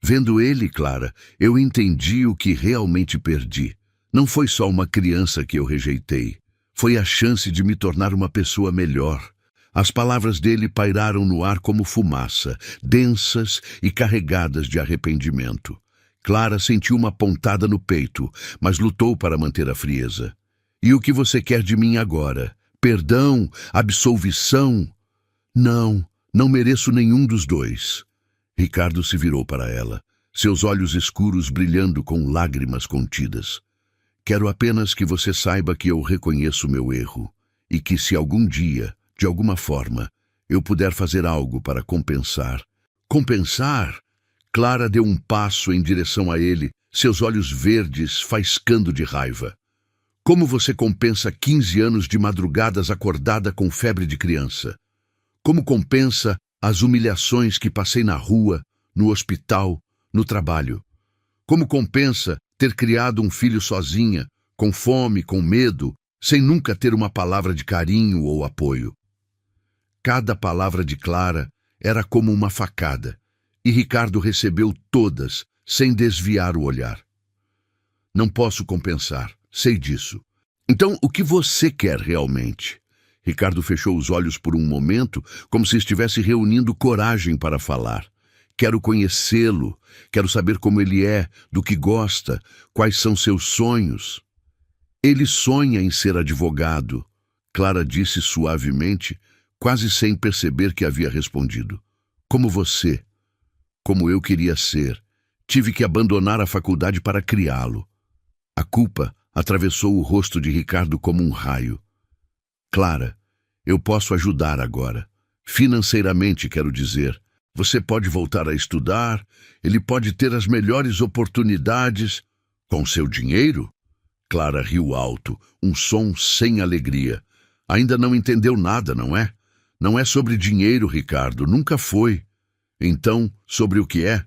Vendo ele, Clara, eu entendi o que realmente perdi. Não foi só uma criança que eu rejeitei. Foi a chance de me tornar uma pessoa melhor. As palavras dele pairaram no ar como fumaça, densas e carregadas de arrependimento. Clara sentiu uma pontada no peito, mas lutou para manter a frieza. E o que você quer de mim agora? Perdão? Absolvição? Não, não mereço nenhum dos dois. Ricardo se virou para ela, seus olhos escuros brilhando com lágrimas contidas. Quero apenas que você saiba que eu reconheço meu erro e que se algum dia, de alguma forma, eu puder fazer algo para compensar. Compensar? Clara deu um passo em direção a ele, seus olhos verdes faiscando de raiva. Como você compensa 15 anos de madrugadas acordada com febre de criança? Como compensa as humilhações que passei na rua, no hospital, no trabalho? Como compensa ter criado um filho sozinha, com fome, com medo, sem nunca ter uma palavra de carinho ou apoio? Cada palavra de Clara era como uma facada, e Ricardo recebeu todas, sem desviar o olhar. Não posso compensar, sei disso. Então, o que você quer realmente? Ricardo fechou os olhos por um momento, como se estivesse reunindo coragem para falar. Quero conhecê-lo, quero saber como ele é, do que gosta, quais são seus sonhos. Ele sonha em ser advogado, Clara disse suavemente, quase sem perceber que havia respondido. Como você, como eu queria ser. Tive que abandonar a faculdade para criá-lo. A culpa atravessou o rosto de Ricardo como um raio. Clara, eu posso ajudar agora. Financeiramente, quero dizer. Você pode voltar a estudar, ele pode ter as melhores oportunidades. Com seu dinheiro? Clara riu alto, um som sem alegria. Ainda não entendeu nada, não é? Não é sobre dinheiro, Ricardo, nunca foi. Então, sobre o que é?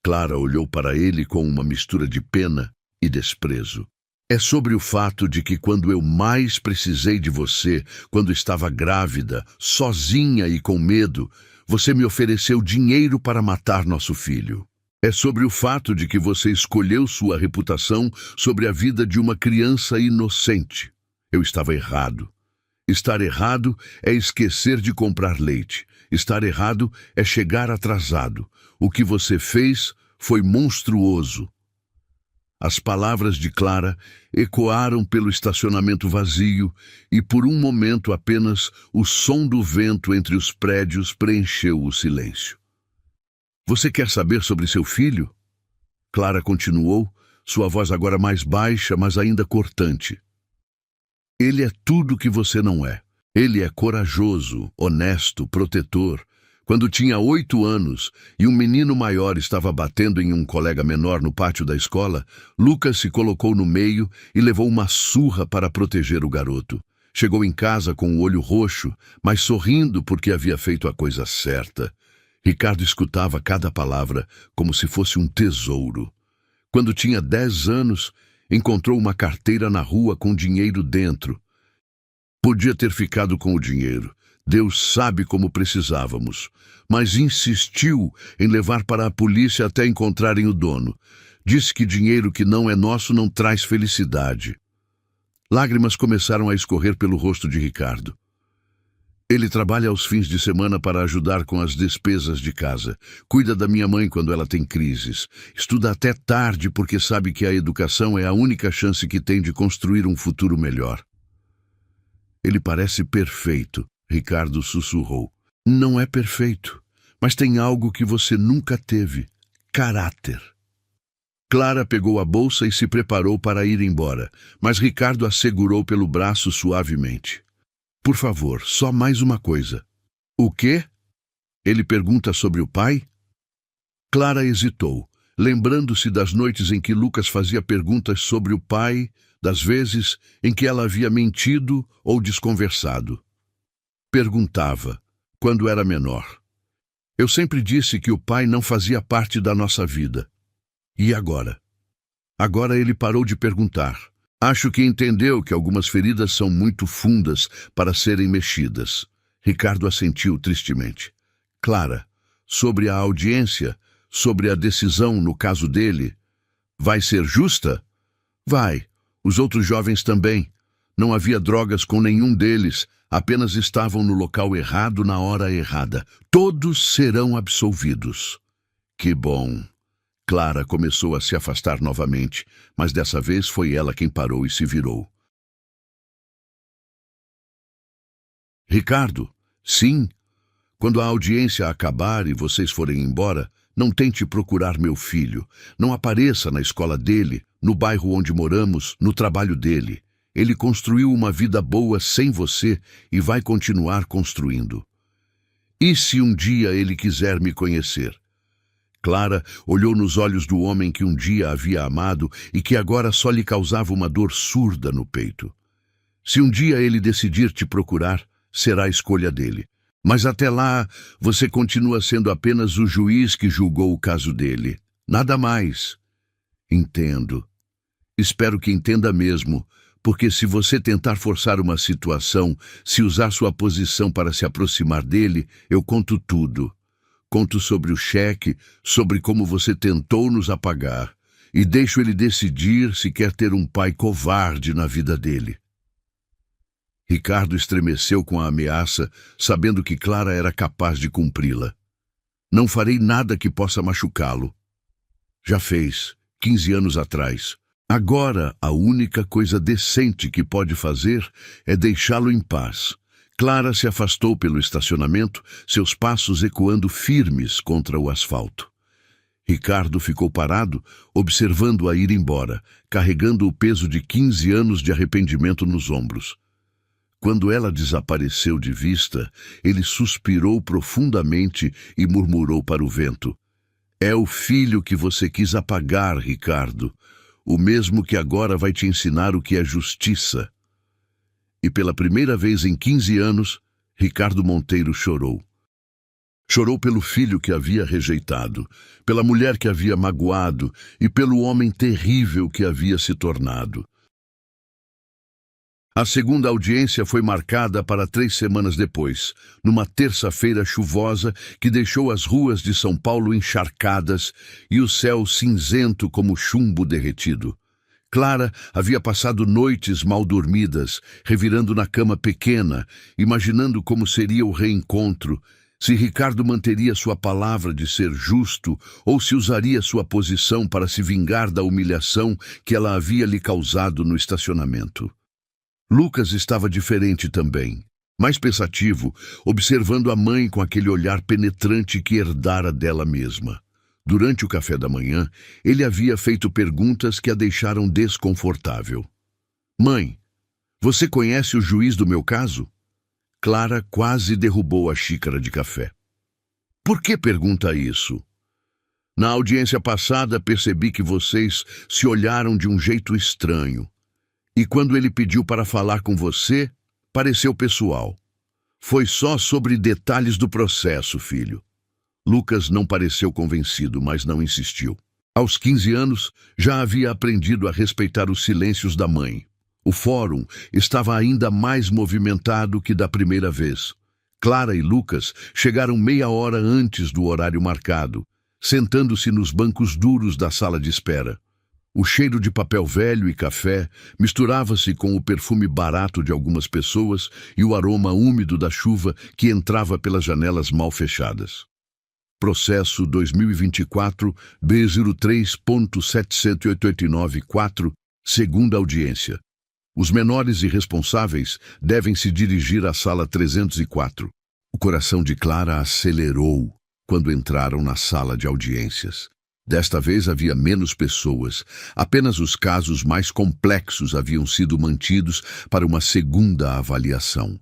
Clara olhou para ele com uma mistura de pena e desprezo. É sobre o fato de que quando eu mais precisei de você, quando estava grávida, sozinha e com medo, você me ofereceu dinheiro para matar nosso filho. É sobre o fato de que você escolheu sua reputação sobre a vida de uma criança inocente. Eu estava errado. Estar errado é esquecer de comprar leite. Estar errado é chegar atrasado. O que você fez foi monstruoso. As palavras de Clara ecoaram pelo estacionamento vazio e por um momento apenas o som do vento entre os prédios preencheu o silêncio. Você quer saber sobre seu filho? Clara continuou, sua voz agora mais baixa, mas ainda cortante. Ele é tudo o que você não é. Ele é corajoso, honesto, protetor. Quando tinha 8 anos e um menino maior estava batendo em um colega menor no pátio da escola, Lucas se colocou no meio e levou uma surra para proteger o garoto. Chegou em casa com o olho roxo, mas sorrindo porque havia feito a coisa certa. Ricardo escutava cada palavra como se fosse um tesouro. Quando tinha 10 anos, encontrou uma carteira na rua com dinheiro dentro. Podia ter ficado com o dinheiro. Deus sabe como precisávamos, mas insistiu em levar para a polícia até encontrarem o dono. Disse que dinheiro que não é nosso não traz felicidade. Lágrimas começaram a escorrer pelo rosto de Ricardo. Ele trabalha aos fins de semana para ajudar com as despesas de casa. Cuida da minha mãe quando ela tem crises. Estuda até tarde porque sabe que a educação é a única chance que tem de construir um futuro melhor. Ele parece perfeito, Ricardo sussurrou. Não é perfeito, mas tem algo que você nunca teve: caráter. Clara pegou a bolsa e se preparou para ir embora, mas Ricardo a segurou pelo braço suavemente. Por favor, só mais uma coisa. O quê? Ele pergunta sobre o pai? Clara hesitou, lembrando-se das noites em que Lucas fazia perguntas sobre o pai, das vezes em que ela havia mentido ou desconversado. Perguntava, quando era menor. Eu sempre disse que o pai não fazia parte da nossa vida. E agora? Agora ele parou de perguntar. Acho que entendeu que algumas feridas são muito fundas para serem mexidas. Ricardo assentiu tristemente. Clara, sobre a audiência, sobre a decisão no caso dele, vai ser justa? Vai. Os outros jovens também. Não havia drogas com nenhum deles, apenas estavam no local errado na hora errada. Todos serão absolvidos. Que bom. Clara começou a se afastar novamente, mas dessa vez foi ela quem parou e se virou. Ricardo, sim. Quando a audiência acabar e vocês forem embora, não tente procurar meu filho. Não apareça na escola dele, no bairro onde moramos, no trabalho dele. Ele construiu uma vida boa sem você e vai continuar construindo. E se um dia ele quiser me conhecer? Clara olhou nos olhos do homem que um dia havia amado e que agora só lhe causava uma dor surda no peito. Se um dia ele decidir te procurar, será a escolha dele. Mas até lá, você continua sendo apenas o juiz que julgou o caso dele. Nada mais. Entendo. Espero que entenda mesmo, porque se você tentar forçar uma situação, se usar sua posição para se aproximar dele, eu conto tudo. Conto sobre o cheque, sobre como você tentou nos apagar, e deixo ele decidir se quer ter um pai covarde na vida dele. Ricardo estremeceu com a ameaça, sabendo que Clara era capaz de cumpri-la. Não farei nada que possa machucá-lo. Já fez, 15 anos atrás. Agora, a única coisa decente que pode fazer é deixá-lo em paz. Clara se afastou pelo estacionamento, seus passos ecoando firmes contra o asfalto. Ricardo ficou parado, observando-a ir embora, carregando o peso de 15 anos de arrependimento nos ombros. Quando ela desapareceu de vista, ele suspirou profundamente e murmurou para o vento: "É o filho que você quis apagar, Ricardo, o mesmo que agora vai te ensinar o que é justiça." E pela primeira vez em 15 anos, Ricardo Monteiro chorou. Chorou pelo filho que havia rejeitado, pela mulher que havia magoado e pelo homem terrível que havia se tornado. A segunda audiência foi marcada para 3 semanas depois, numa terça-feira chuvosa que deixou as ruas de São Paulo encharcadas e o céu cinzento como chumbo derretido. Clara havia passado noites mal dormidas, revirando na cama pequena, imaginando como seria o reencontro, se Ricardo manteria sua palavra de ser justo ou se usaria sua posição para se vingar da humilhação que ela havia lhe causado no estacionamento. Lucas estava diferente também, mais pensativo, observando a mãe com aquele olhar penetrante que herdara dela mesma. Durante o café da manhã, ele havia feito perguntas que a deixaram desconfortável. "Mãe, você conhece o juiz do meu caso?" Clara quase derrubou a xícara de café. "Por que pergunta isso?" "Na audiência passada percebi que vocês se olharam de um jeito estranho. E quando ele pediu para falar com você, pareceu pessoal. Foi só sobre detalhes do processo, filho." Lucas não pareceu convencido, mas não insistiu. Aos 15 anos, já havia aprendido a respeitar os silêncios da mãe. O fórum estava ainda mais movimentado que da primeira vez. Clara e Lucas chegaram meia hora antes do horário marcado, sentando-se nos bancos duros da sala de espera. O cheiro de papel velho e café misturava-se com o perfume barato de algumas pessoas e o aroma úmido da chuva que entrava pelas janelas mal fechadas. Processo 2024 B03.789-4, segunda audiência. Os menores e responsáveis devem se dirigir à sala 304. O coração de Clara acelerou quando entraram na sala de audiências. Desta vez havia menos pessoas. Apenas os casos mais complexos haviam sido mantidos para uma segunda avaliação.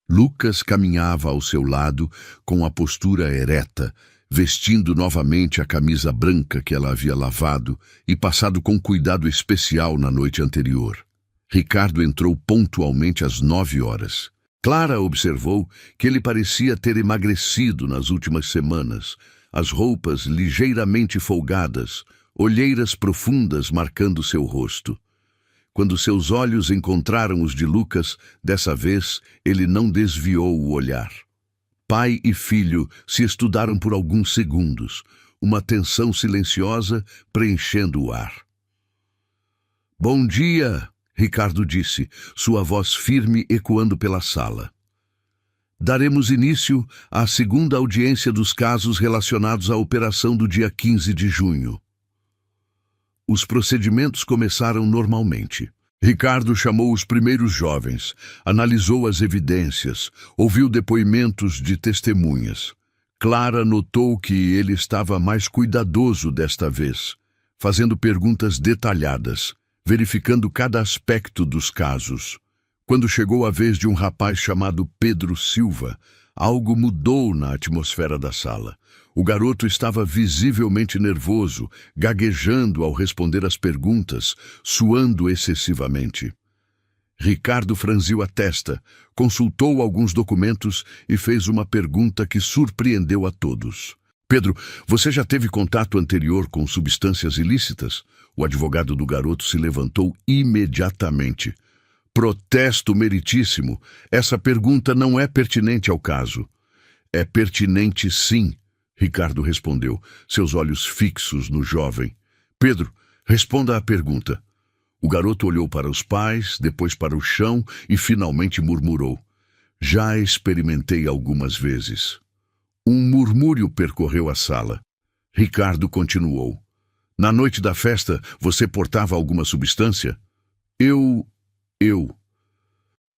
Lucas caminhava ao seu lado com a postura ereta, vestindo novamente a camisa branca que ela havia lavado e passado com cuidado especial na noite anterior. Ricardo entrou pontualmente às 9 horas. Clara observou que ele parecia ter emagrecido nas últimas semanas, as roupas ligeiramente folgadas, olheiras profundas marcando seu rosto. Quando seus olhos encontraram os de Lucas, dessa vez ele não desviou o olhar. Pai e filho se estudaram por alguns segundos, uma tensão silenciosa preenchendo o ar. "Bom dia!" Ricardo disse, sua voz firme ecoando pela sala. "Daremos início à segunda audiência dos casos relacionados à operação do dia 15 de junho. Os procedimentos começaram normalmente. Ricardo chamou os primeiros jovens, analisou as evidências, ouviu depoimentos de testemunhas. Clara notou que ele estava mais cuidadoso desta vez, fazendo perguntas detalhadas, verificando cada aspecto dos casos. Quando chegou a vez de um rapaz chamado Pedro Silva, algo mudou na atmosfera da sala. O garoto estava visivelmente nervoso, gaguejando ao responder às perguntas, suando excessivamente. Ricardo franziu a testa, consultou alguns documentos e fez uma pergunta que surpreendeu a todos. "Pedro, você já teve contato anterior com substâncias ilícitas?" O advogado do garoto se levantou imediatamente. "Protesto meritíssimo. Essa pergunta não é pertinente ao caso." "É pertinente, sim," Ricardo respondeu, seus olhos fixos no jovem. "Pedro, responda à pergunta. O garoto olhou para os pais, depois para o chão e finalmente murmurou: "Já experimentei algumas vezes." Um murmúrio percorreu a sala. Ricardo continuou: "Na noite da festa, você portava alguma substância?" Eu.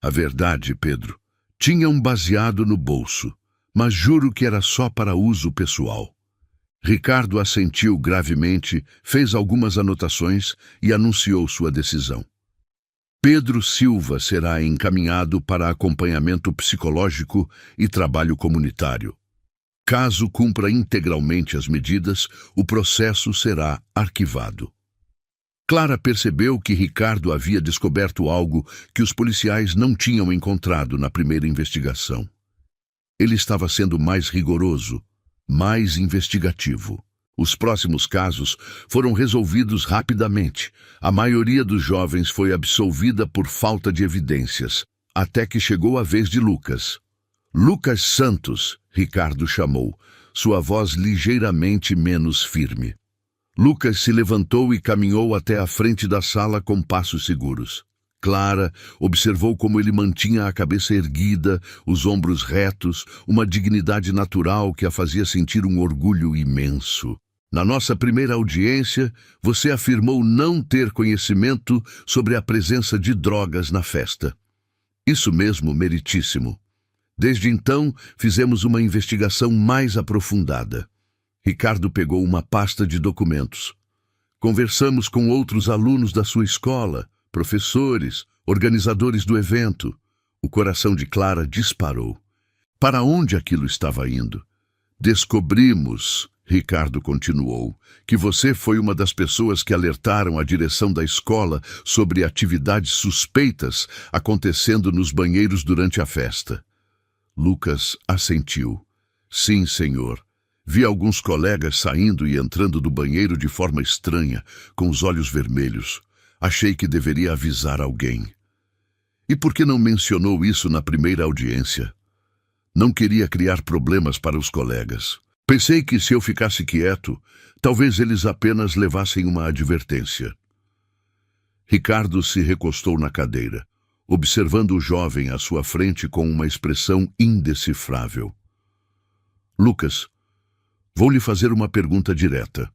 A verdade, Pedro, tinha um baseado no bolso, mas juro que era só para uso pessoal." Ricardo assentiu gravemente, fez algumas anotações e anunciou sua decisão. Pedro Silva será encaminhado para acompanhamento psicológico e trabalho comunitário. Caso cumpra integralmente as medidas, o processo será arquivado. Clara percebeu que Ricardo havia descoberto algo que os policiais não tinham encontrado na primeira investigação. Ele estava sendo mais rigoroso, mais investigativo. Os próximos casos foram resolvidos rapidamente. A maioria dos jovens foi absolvida por falta de evidências, até que chegou a vez de Lucas. "Lucas Santos", Ricardo chamou, sua voz ligeiramente menos firme. Lucas se levantou e caminhou até a frente da sala com passos seguros. Clara observou como ele mantinha a cabeça erguida, os ombros retos, uma dignidade natural que a fazia sentir um orgulho imenso. "Na nossa primeira audiência, você afirmou não ter conhecimento sobre a presença de drogas na festa." "Isso mesmo, meritíssimo. Desde então, fizemos uma investigação mais aprofundada." Ricardo pegou uma pasta de documentos. "Conversamos com outros alunos da sua escola, professores, organizadores do evento." O coração de Clara disparou. Para onde aquilo estava indo? "Descobrimos", Ricardo continuou, "que você foi uma das pessoas que alertaram a direção da escola sobre atividades suspeitas acontecendo nos banheiros durante a festa." Lucas assentiu. "Sim, senhor. Vi alguns colegas saindo e entrando do banheiro de forma estranha, com os olhos vermelhos. Achei que deveria avisar alguém." "E por que não mencionou isso na primeira audiência?" "Não queria criar problemas para os colegas. Pensei que se eu ficasse quieto, talvez eles apenas levassem uma advertência." Ricardo se recostou na cadeira, observando o jovem à sua frente com uma expressão indecifrável. "Lucas, vou lhe fazer uma pergunta direta.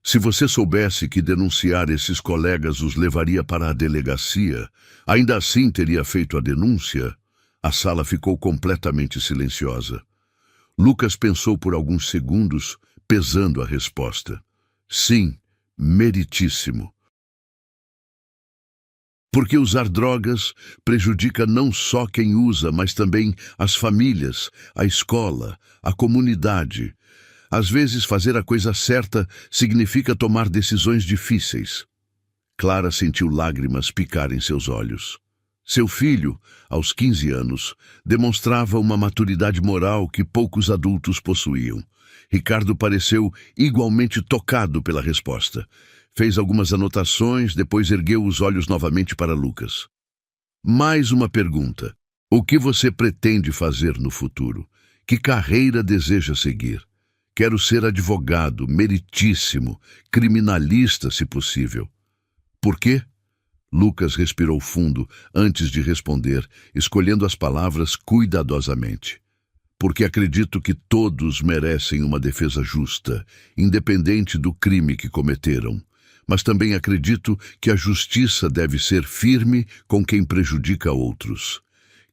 Se você soubesse que denunciar esses colegas os levaria para a delegacia, ainda assim teria feito a denúncia?" A sala ficou completamente silenciosa. Lucas pensou por alguns segundos, pesando a resposta. "Sim, meritíssimo. Porque usar drogas prejudica não só quem usa, mas também as famílias, a escola, a comunidade. Às vezes, fazer a coisa certa significa tomar decisões difíceis." Clara sentiu lágrimas picar em seus olhos. Seu filho, aos 15 anos, demonstrava uma maturidade moral que poucos adultos possuíam. Ricardo pareceu igualmente tocado pela resposta. Fez algumas anotações, depois ergueu os olhos novamente para Lucas. "Mais uma pergunta. O que você pretende fazer no futuro? Que carreira deseja seguir?" "Quero ser advogado, meritíssimo, criminalista, se possível." "Por quê?" Lucas respirou fundo antes de responder, escolhendo as palavras cuidadosamente. "Porque acredito que todos merecem uma defesa justa, independente do crime que cometeram. Mas também acredito que a justiça deve ser firme com quem prejudica outros.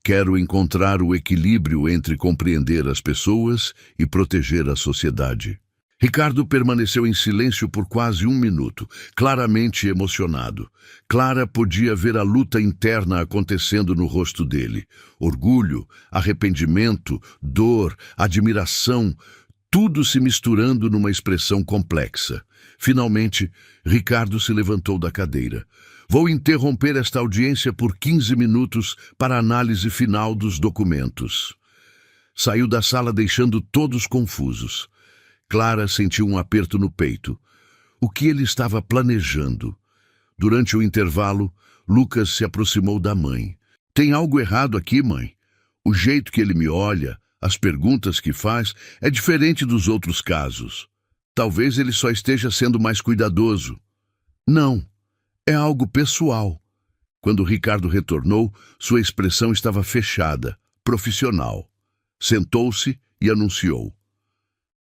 Quero encontrar o equilíbrio entre compreender as pessoas e proteger a sociedade." Ricardo permaneceu em silêncio por quase 1 minuto, claramente emocionado. Clara podia ver a luta interna acontecendo no rosto dele. Orgulho, arrependimento, dor, admiração, tudo se misturando numa expressão complexa. Finalmente, Ricardo se levantou da cadeira. "Vou interromper esta audiência por 15 minutos para a análise final dos documentos." Saiu da sala deixando todos confusos. Clara sentiu um aperto no peito. O que ele estava planejando? Durante o intervalo, Lucas se aproximou da mãe. "Tem algo errado aqui, mãe? O jeito que ele me olha, as perguntas que faz, é diferente dos outros casos. Talvez ele só esteja sendo mais cuidadoso." "Não, É algo pessoal. Quando Ricardo retornou, sua expressão estava fechada, profissional. Sentou-se e anunciou: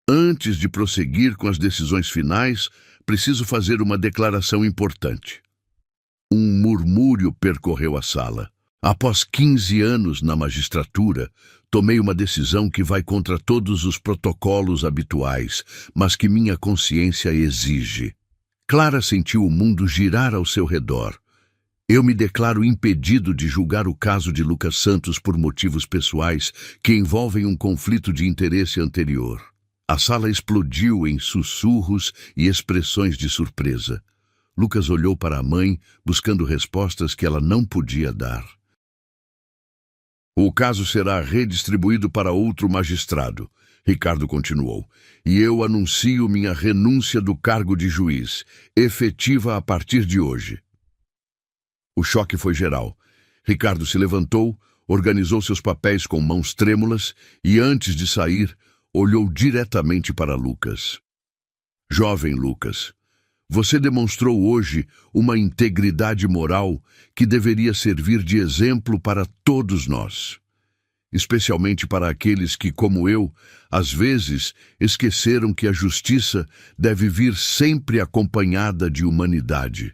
antes de prosseguir com as decisões finais, preciso fazer uma declaração importante. Um murmúrio percorreu a sala. Após 15 anos na magistratura, tomei uma decisão que vai contra todos os protocolos habituais, mas que minha consciência exige. Clara sentiu o mundo girar ao seu redor. Eu me declaro impedido de julgar o caso de Lucas Santos por motivos pessoais que envolvem um conflito de interesse anterior. A sala explodiu em sussurros e expressões de surpresa. Lucas olhou para a mãe, buscando respostas que ela não podia dar. O caso será redistribuído para outro magistrado, Ricardo continuou, e eu anuncio minha renúncia do cargo de juiz, efetiva a partir de hoje. O choque foi geral. Ricardo se levantou, organizou seus papéis com mãos trêmulas e, antes de sair, olhou diretamente para Lucas. Jovem Lucas, você demonstrou hoje uma integridade moral que deveria servir de exemplo para todos nós, especialmente para aqueles que, como eu, às vezes esqueceram que a justiça deve vir sempre acompanhada de humanidade.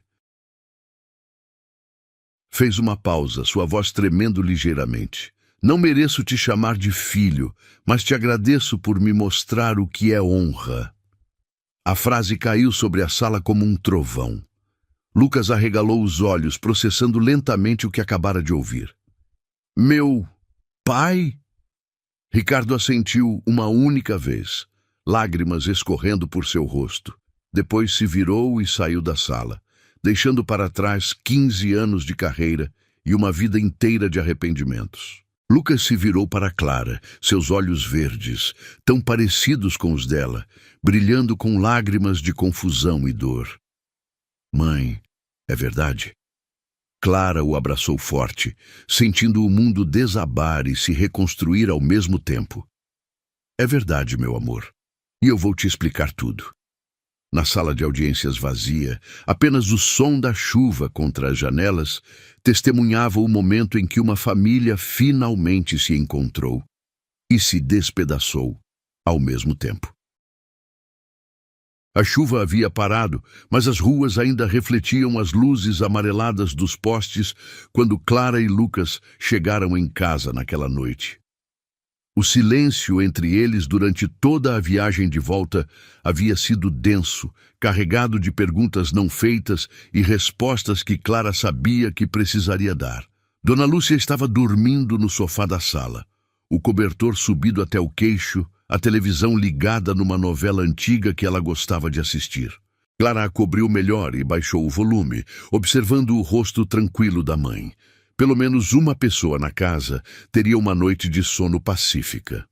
Fez uma pausa, sua voz tremendo ligeiramente. Não mereço te chamar de filho, mas te agradeço por me mostrar o que é honra. A frase caiu sobre a sala como um trovão. Lucas arregalou os olhos, processando lentamente o que acabara de ouvir. Meu pai? Ricardo assentiu uma única vez, lágrimas escorrendo por seu rosto. Depois se virou e saiu da sala, deixando para trás 15 anos de carreira e uma vida inteira de arrependimentos. Lucas se virou para Clara, seus olhos verdes, tão parecidos com os dela, brilhando com lágrimas de confusão e dor. Mãe, é verdade? Clara o abraçou forte, sentindo o mundo desabar e se reconstruir ao mesmo tempo. É verdade, meu amor, e eu vou te explicar tudo. Na sala de audiências vazia, apenas o som da chuva contra as janelas testemunhava o momento em que uma família finalmente se encontrou e se despedaçou ao mesmo tempo. A chuva havia parado, mas as ruas ainda refletiam as luzes amareladas dos postes quando Clara e Lucas chegaram em casa naquela noite. O silêncio entre eles durante toda a viagem de volta havia sido denso, carregado de perguntas não feitas e respostas que Clara sabia que precisaria dar. Dona Lúcia estava dormindo no sofá da sala, o cobertor subido até o queixo, a televisão ligada numa novela antiga que ela gostava de assistir. Clara a cobriu melhor e baixou o volume, observando o rosto tranquilo da mãe. Pelo menos uma pessoa na casa teria uma noite de sono pacífica.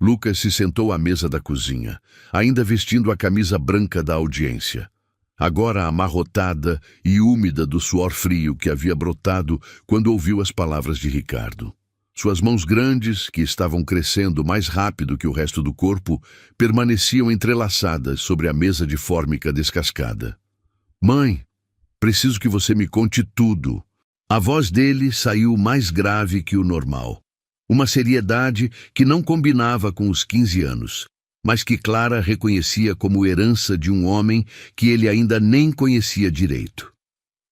Lucas se sentou à mesa da cozinha, ainda vestindo a camisa branca da audiência, agora amarrotada e úmida do suor frio que havia brotado quando ouviu as palavras de Ricardo. Suas mãos grandes, que estavam crescendo mais rápido que o resto do corpo, permaneciam entrelaçadas sobre a mesa de fórmica descascada. Mãe, preciso que você me conte tudo. A voz dele saiu mais grave que o normal. Uma seriedade que não combinava com os 15 anos, mas que Clara reconhecia como herança de um homem que ele ainda nem conhecia direito.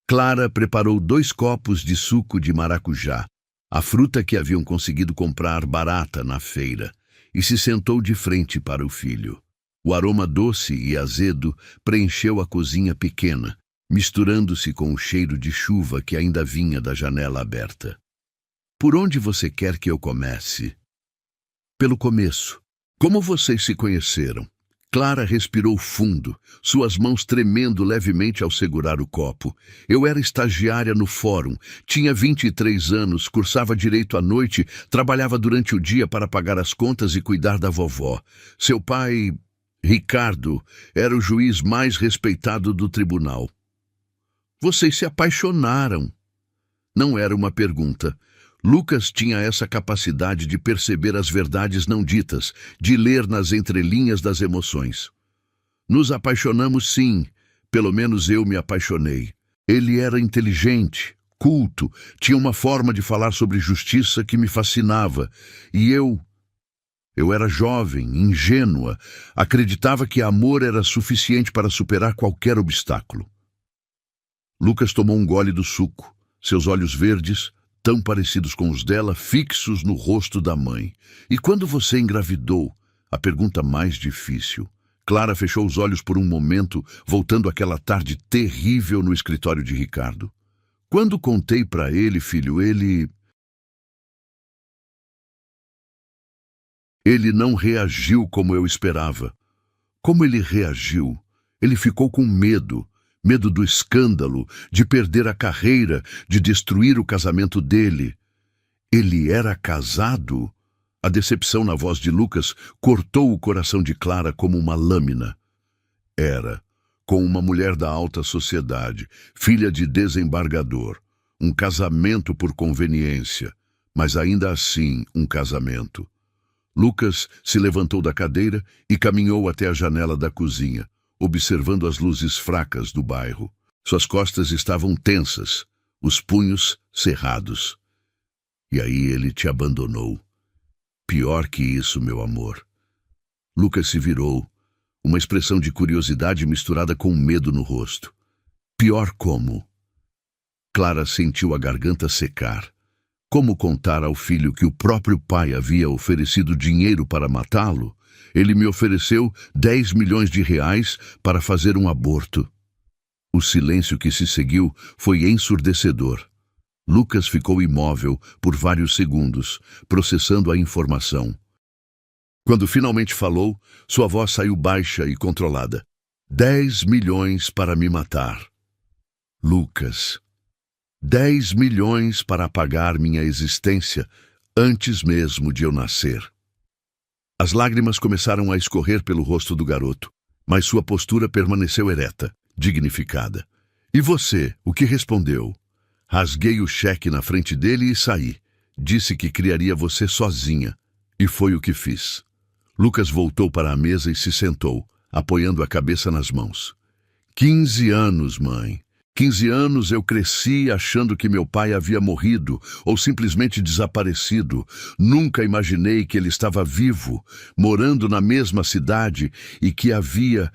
Clara preparou 2 copos de suco de maracujá, a fruta que haviam conseguido comprar barata na feira, e se sentou de frente para o filho. O aroma doce e azedo preencheu a cozinha pequena, misturando-se com o cheiro de chuva que ainda vinha da janela aberta. Por onde você quer que eu comece? Pelo começo. Como vocês se conheceram? Clara respirou fundo, suas mãos tremendo levemente ao segurar o copo. Eu era estagiária no fórum, tinha 23 anos, cursava direito à noite, trabalhava durante o dia para pagar as contas e cuidar da vovó. Seu pai, Ricardo, era o juiz mais respeitado do tribunal. Vocês se apaixonaram. Não era uma pergunta. Lucas tinha essa capacidade de perceber as verdades não ditas, de ler nas entrelinhas das emoções. Nos apaixonamos sim, pelo menos eu me apaixonei. Ele era inteligente, culto, tinha uma forma de falar sobre justiça que me fascinava. E eu era jovem, ingênua, acreditava que amor era suficiente para superar qualquer obstáculo. Lucas tomou um gole do suco, seus olhos verdes, tão parecidos com os dela, fixos no rosto da mãe. E quando você engravidou? A pergunta mais difícil. Clara fechou os olhos por um momento, voltando àquela tarde terrível no escritório de Ricardo. Quando contei para ele, filho, ele não reagiu como eu esperava. Como ele reagiu? Ele ficou com medo. Medo do escândalo, de perder a carreira, de destruir o casamento dele. Ele era casado? A decepção na voz de Lucas cortou o coração de Clara como uma lâmina. Era, com uma mulher da alta sociedade, filha de desembargador. Um casamento por conveniência, mas ainda assim um casamento. Lucas se levantou da cadeira e caminhou até a janela da cozinha, observando as luzes fracas do bairro. Suas costas estavam tensas, os punhos cerrados. E aí ele te abandonou. Pior que isso, meu amor. Lucas se virou, uma expressão de curiosidade misturada com medo no rosto. Pior como? Clara sentiu a garganta secar. Como contar ao filho que o próprio pai havia oferecido dinheiro para matá-lo? Ele me ofereceu 10 milhões de reais para fazer um aborto. O silêncio que se seguiu foi ensurdecedor. Lucas ficou imóvel por vários segundos, processando a informação. Quando finalmente falou, sua voz saiu baixa e controlada. 10 milhões para me matar. Lucas. 10 milhões para apagar minha existência antes mesmo de eu nascer. As lágrimas começaram a escorrer pelo rosto do garoto, mas sua postura permaneceu ereta, dignificada. E você, o que respondeu? Rasguei o cheque na frente dele e saí. Disse que criaria você sozinha. E foi o que fiz. Lucas voltou para a mesa e se sentou, apoiando a cabeça nas mãos. 15 anos, mãe. 15 anos eu cresci achando que meu pai havia morrido ou simplesmente desaparecido. Nunca imaginei que ele estava vivo, morando na mesma cidade e que havia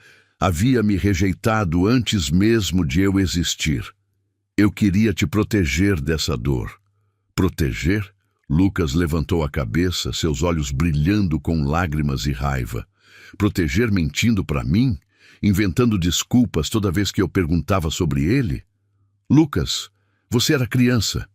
me rejeitado antes mesmo de eu existir. Eu queria te proteger dessa dor. Proteger? Lucas levantou a cabeça, seus olhos brilhando com lágrimas e raiva. Proteger mentindo para mim? Inventando desculpas toda vez que eu perguntava sobre ele? Lucas, você era criança.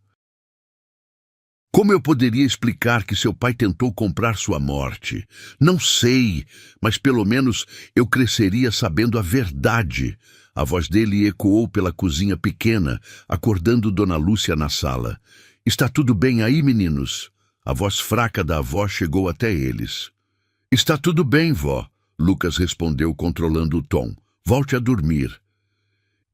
Como eu poderia explicar que seu pai tentou comprar sua morte? Não sei, mas pelo menos eu cresceria sabendo a verdade. A voz dele ecoou pela cozinha pequena, acordando Dona Lúcia na sala. Está tudo bem aí, meninos? A voz fraca da avó chegou até eles. Está tudo bem, vó. Lucas respondeu, controlando o tom. Volte a dormir.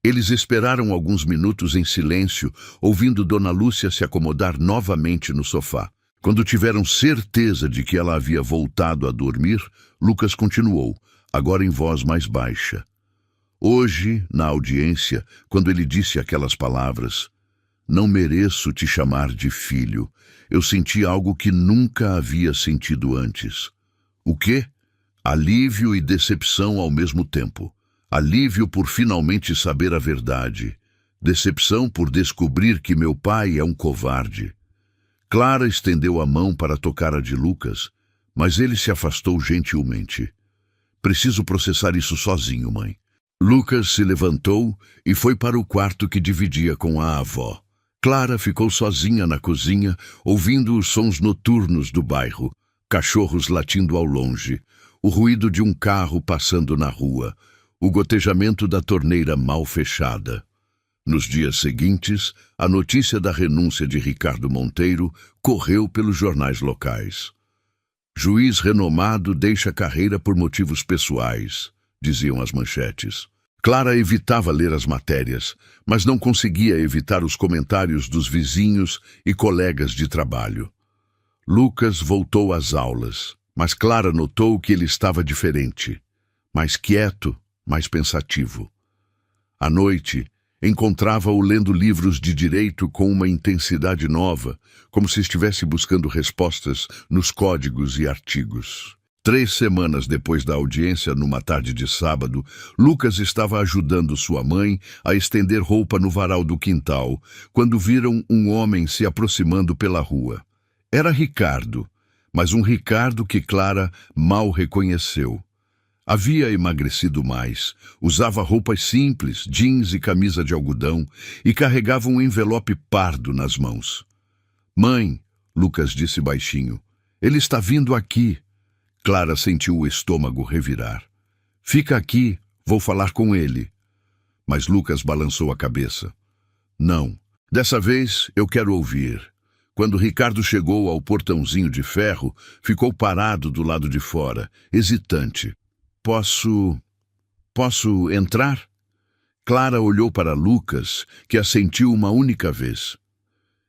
Eles esperaram alguns minutos em silêncio, ouvindo Dona Lúcia se acomodar novamente no sofá. Quando tiveram certeza de que ela havia voltado a dormir, Lucas continuou, agora em voz mais baixa. Hoje, na audiência, quando ele disse aquelas palavras, não mereço te chamar de filho. Eu senti algo que nunca havia sentido antes. O quê? Alívio e decepção ao mesmo tempo. Alívio por finalmente saber a verdade. Decepção por descobrir que meu pai é um covarde. Clara estendeu a mão para tocar a de Lucas, mas ele se afastou gentilmente. Preciso processar isso sozinho, mãe. Lucas se levantou e foi para o quarto que dividia com a avó. Clara ficou sozinha na cozinha, ouvindo os sons noturnos do bairro, cachorros latindo ao longe, o ruído de um carro passando na rua, o gotejamento da torneira mal fechada. Nos dias seguintes, a notícia da renúncia de Ricardo Monteiro correu pelos jornais locais. Juiz renomado deixa a carreira por motivos pessoais, diziam as manchetes. Clara evitava ler as matérias, mas não conseguia evitar os comentários dos vizinhos e colegas de trabalho. Lucas voltou às aulas, mas Clara notou que ele estava diferente, mais quieto, mais pensativo. À noite, Encontrava-o lendo livros de direito com uma intensidade nova, como se estivesse buscando respostas nos códigos e artigos. 3 semanas depois da audiência, numa tarde de sábado, Lucas estava ajudando sua mãe a estender roupa no varal do quintal, quando viram um homem se aproximando pela rua. Era Ricardo, mas um Ricardo que Clara mal reconheceu. Havia emagrecido mais, usava roupas simples, jeans e camisa de algodão, e carregava um envelope pardo nas mãos. "Mãe", Lucas disse baixinho, "ele está vindo aqui." Clara sentiu o estômago revirar. "Fica aqui, vou falar com ele." Mas Lucas balançou a cabeça. "Não, dessa vez eu quero ouvir." Quando Ricardo chegou ao portãozinho de ferro, ficou parado do lado de fora, hesitante. Posso entrar?" Clara olhou para Lucas, que assentiu uma única vez.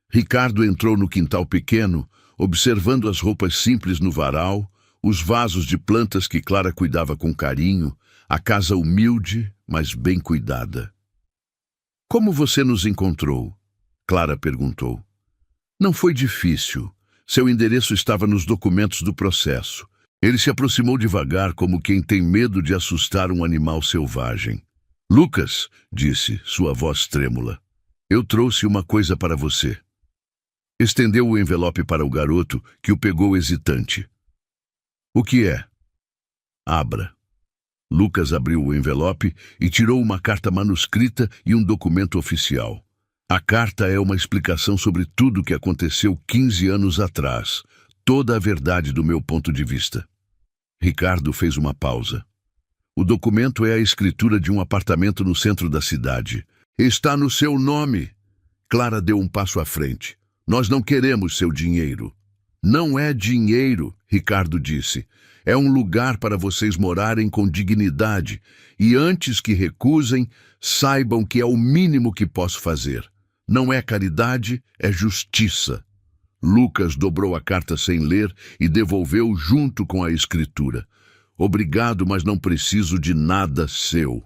Ricardo entrou no quintal pequeno, observando as roupas simples no varal, os vasos de plantas que Clara cuidava com carinho, a casa humilde, mas bem cuidada. "Como você nos encontrou?" Clara perguntou. "Não foi difícil. Seu endereço estava nos documentos do processo." Ele se aproximou devagar, como quem tem medo de assustar um animal selvagem. "Lucas", disse, sua voz trêmula, "eu trouxe uma coisa para você." Estendeu o envelope para o garoto, que o pegou hesitante. "O que é?" "Abra." Lucas abriu o envelope e tirou uma carta manuscrita e um documento oficial. A carta é uma explicação sobre tudo o que aconteceu 15 anos atrás. Toda a verdade do meu ponto de vista. Ricardo fez uma pausa. "O documento é a escritura de um apartamento no centro da cidade. Está no seu nome." Clara deu um passo à frente. "Nós não queremos seu dinheiro." "Não é dinheiro", Ricardo disse. "É um lugar para vocês morarem com dignidade. E antes que recusem, saibam que é o mínimo que posso fazer. Não é caridade, é justiça." Lucas dobrou a carta sem ler e devolveu junto com a escritura. "Obrigado, mas não preciso de nada seu."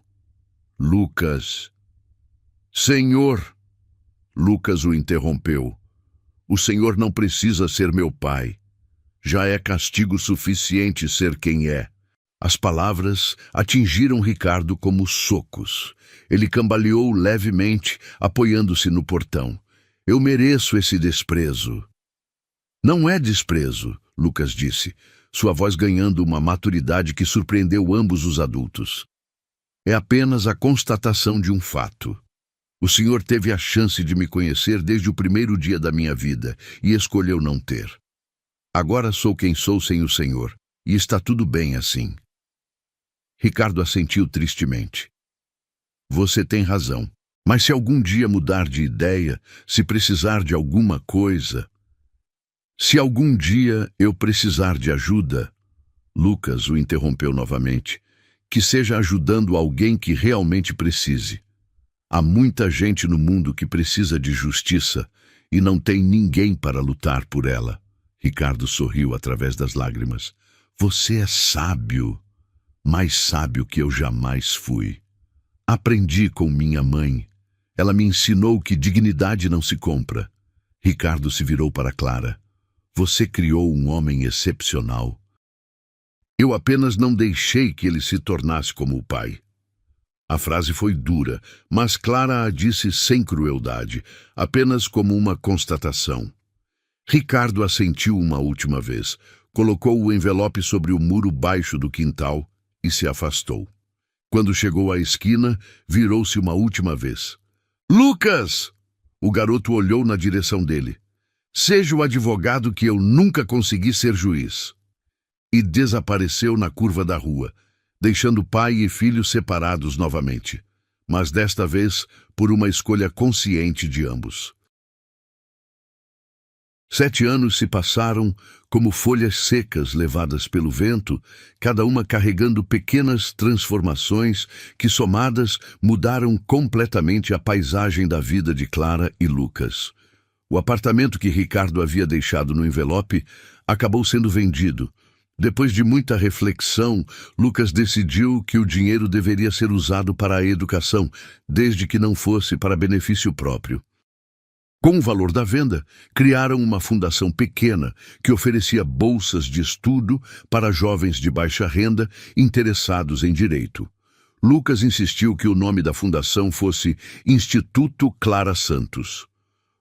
Lucas... "Senhor..." Lucas o interrompeu. "O senhor não precisa ser meu pai. Já é castigo suficiente ser quem é." As palavras atingiram Ricardo como socos. Ele cambaleou levemente, apoiando-se no portão. "Eu mereço esse desprezo." "Não é desprezo", Lucas disse, sua voz ganhando uma maturidade que surpreendeu ambos os adultos. "É apenas a constatação de um fato. O senhor teve a chance de me conhecer desde o primeiro dia da minha vida e escolheu não ter. Agora sou quem sou sem o senhor, e está tudo bem assim." Ricardo assentiu tristemente. "Você tem razão, mas se algum dia mudar de ideia, se precisar de alguma coisa... Se algum dia eu precisar de ajuda..." Lucas o interrompeu novamente. "Que seja ajudando alguém que realmente precise. Há muita gente no mundo que precisa de justiça e não tem ninguém para lutar por ela." Ricardo sorriu através das lágrimas. "Você é sábio, mais sábio que eu jamais fui. Aprendi com minha mãe. Ela me ensinou que dignidade não se compra." Ricardo se virou para Clara. "Você criou um homem excepcional. Eu apenas não deixei que ele se tornasse como o pai." A frase foi dura, mas Clara a disse sem crueldade, apenas como uma constatação. Ricardo assentiu uma última vez, colocou o envelope sobre o muro baixo do quintal e se afastou. Quando chegou à esquina, virou-se uma última vez. "Lucas!" O garoto olhou na direção dele. "Seja o advogado que eu nunca consegui ser juiz." E desapareceu na curva da rua, deixando pai e filho separados novamente, mas desta vez por uma escolha consciente de ambos. 7 anos se passaram como folhas secas levadas pelo vento, cada uma carregando pequenas transformações que, somadas, mudaram completamente a paisagem da vida de Clara e Lucas. O apartamento que Ricardo havia deixado no envelope acabou sendo vendido. Depois de muita reflexão, Lucas decidiu que o dinheiro deveria ser usado para a educação, desde que não fosse para benefício próprio. Com o valor da venda, criaram uma fundação pequena que oferecia bolsas de estudo para jovens de baixa renda interessados em direito. Lucas insistiu que o nome da fundação fosse Instituto Clara Santos,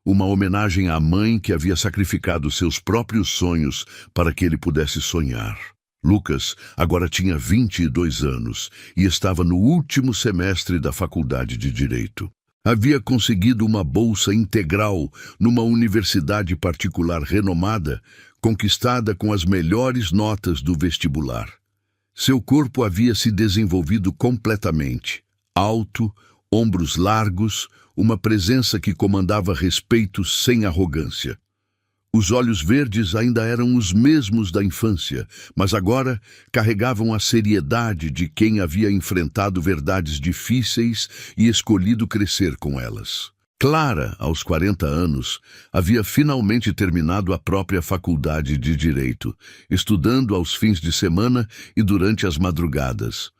uma homenagem à mãe que havia sacrificado seus próprios sonhos para que ele pudesse sonhar. Lucas agora tinha 22 anos e estava no último semestre da faculdade de Direito. Havia conseguido uma bolsa integral numa universidade particular renomada, conquistada com as melhores notas do vestibular. Seu corpo havia se desenvolvido completamente. Alto, ombros largos, uma presença que comandava respeito sem arrogância. Os olhos verdes ainda eram os mesmos da infância, mas agora carregavam a seriedade de quem havia enfrentado verdades difíceis e escolhido crescer com elas. Clara, aos 40 anos, havia finalmente terminado a própria faculdade de Direito, estudando aos fins de semana e durante as madrugadas.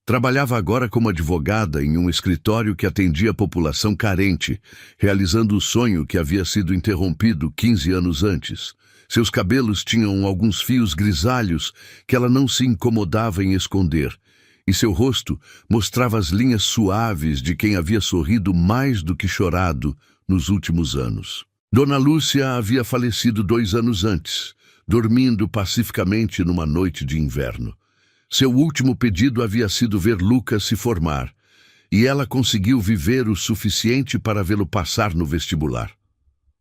Trabalhava agora como advogada em um escritório que atendia a população carente, realizando o sonho que havia sido interrompido 15 anos antes. Seus cabelos tinham alguns fios grisalhos que ela não se incomodava em esconder, e seu rosto mostrava as linhas suaves de quem havia sorrido mais do que chorado nos últimos anos. Dona Lúcia havia falecido 2 anos antes, dormindo pacificamente numa noite de inverno. Seu último pedido havia sido ver Lucas se formar, e ela conseguiu viver o suficiente para vê-lo passar no vestibular.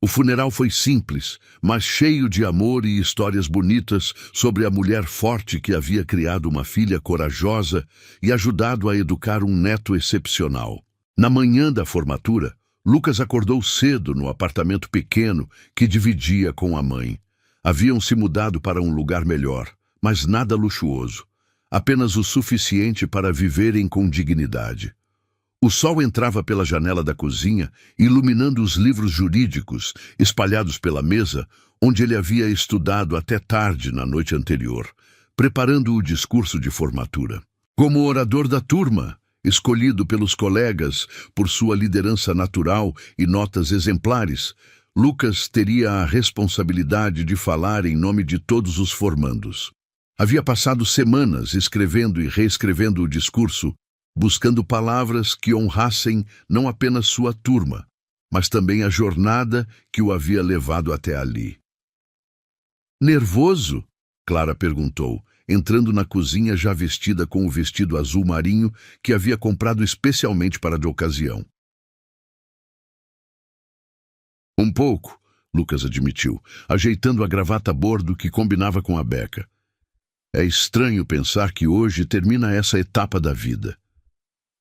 O funeral foi simples, mas cheio de amor e histórias bonitas sobre a mulher forte que havia criado uma filha corajosa e ajudado a educar um neto excepcional. Na manhã da formatura, Lucas acordou cedo no apartamento pequeno que dividia com a mãe. Haviam se mudado para um lugar melhor, mas nada luxuoso. Apenas o suficiente para viverem com dignidade. O sol entrava pela janela da cozinha, iluminando os livros jurídicos espalhados pela mesa, onde ele havia estudado até tarde na noite anterior, preparando o discurso de formatura. Como orador da turma, escolhido pelos colegas por sua liderança natural e notas exemplares, Lucas teria a responsabilidade de falar em nome de todos os formandos. Havia passado semanas escrevendo e reescrevendo o discurso, buscando palavras que honrassem não apenas sua turma, mas também a jornada que o havia levado até ali. Nervoso? Clara perguntou, entrando na cozinha já vestida com o vestido azul marinho que havia comprado especialmente para a ocasião. Um pouco, Lucas admitiu, ajeitando a gravata a bordo que combinava com a beca. É estranho pensar que hoje termina essa etapa da vida.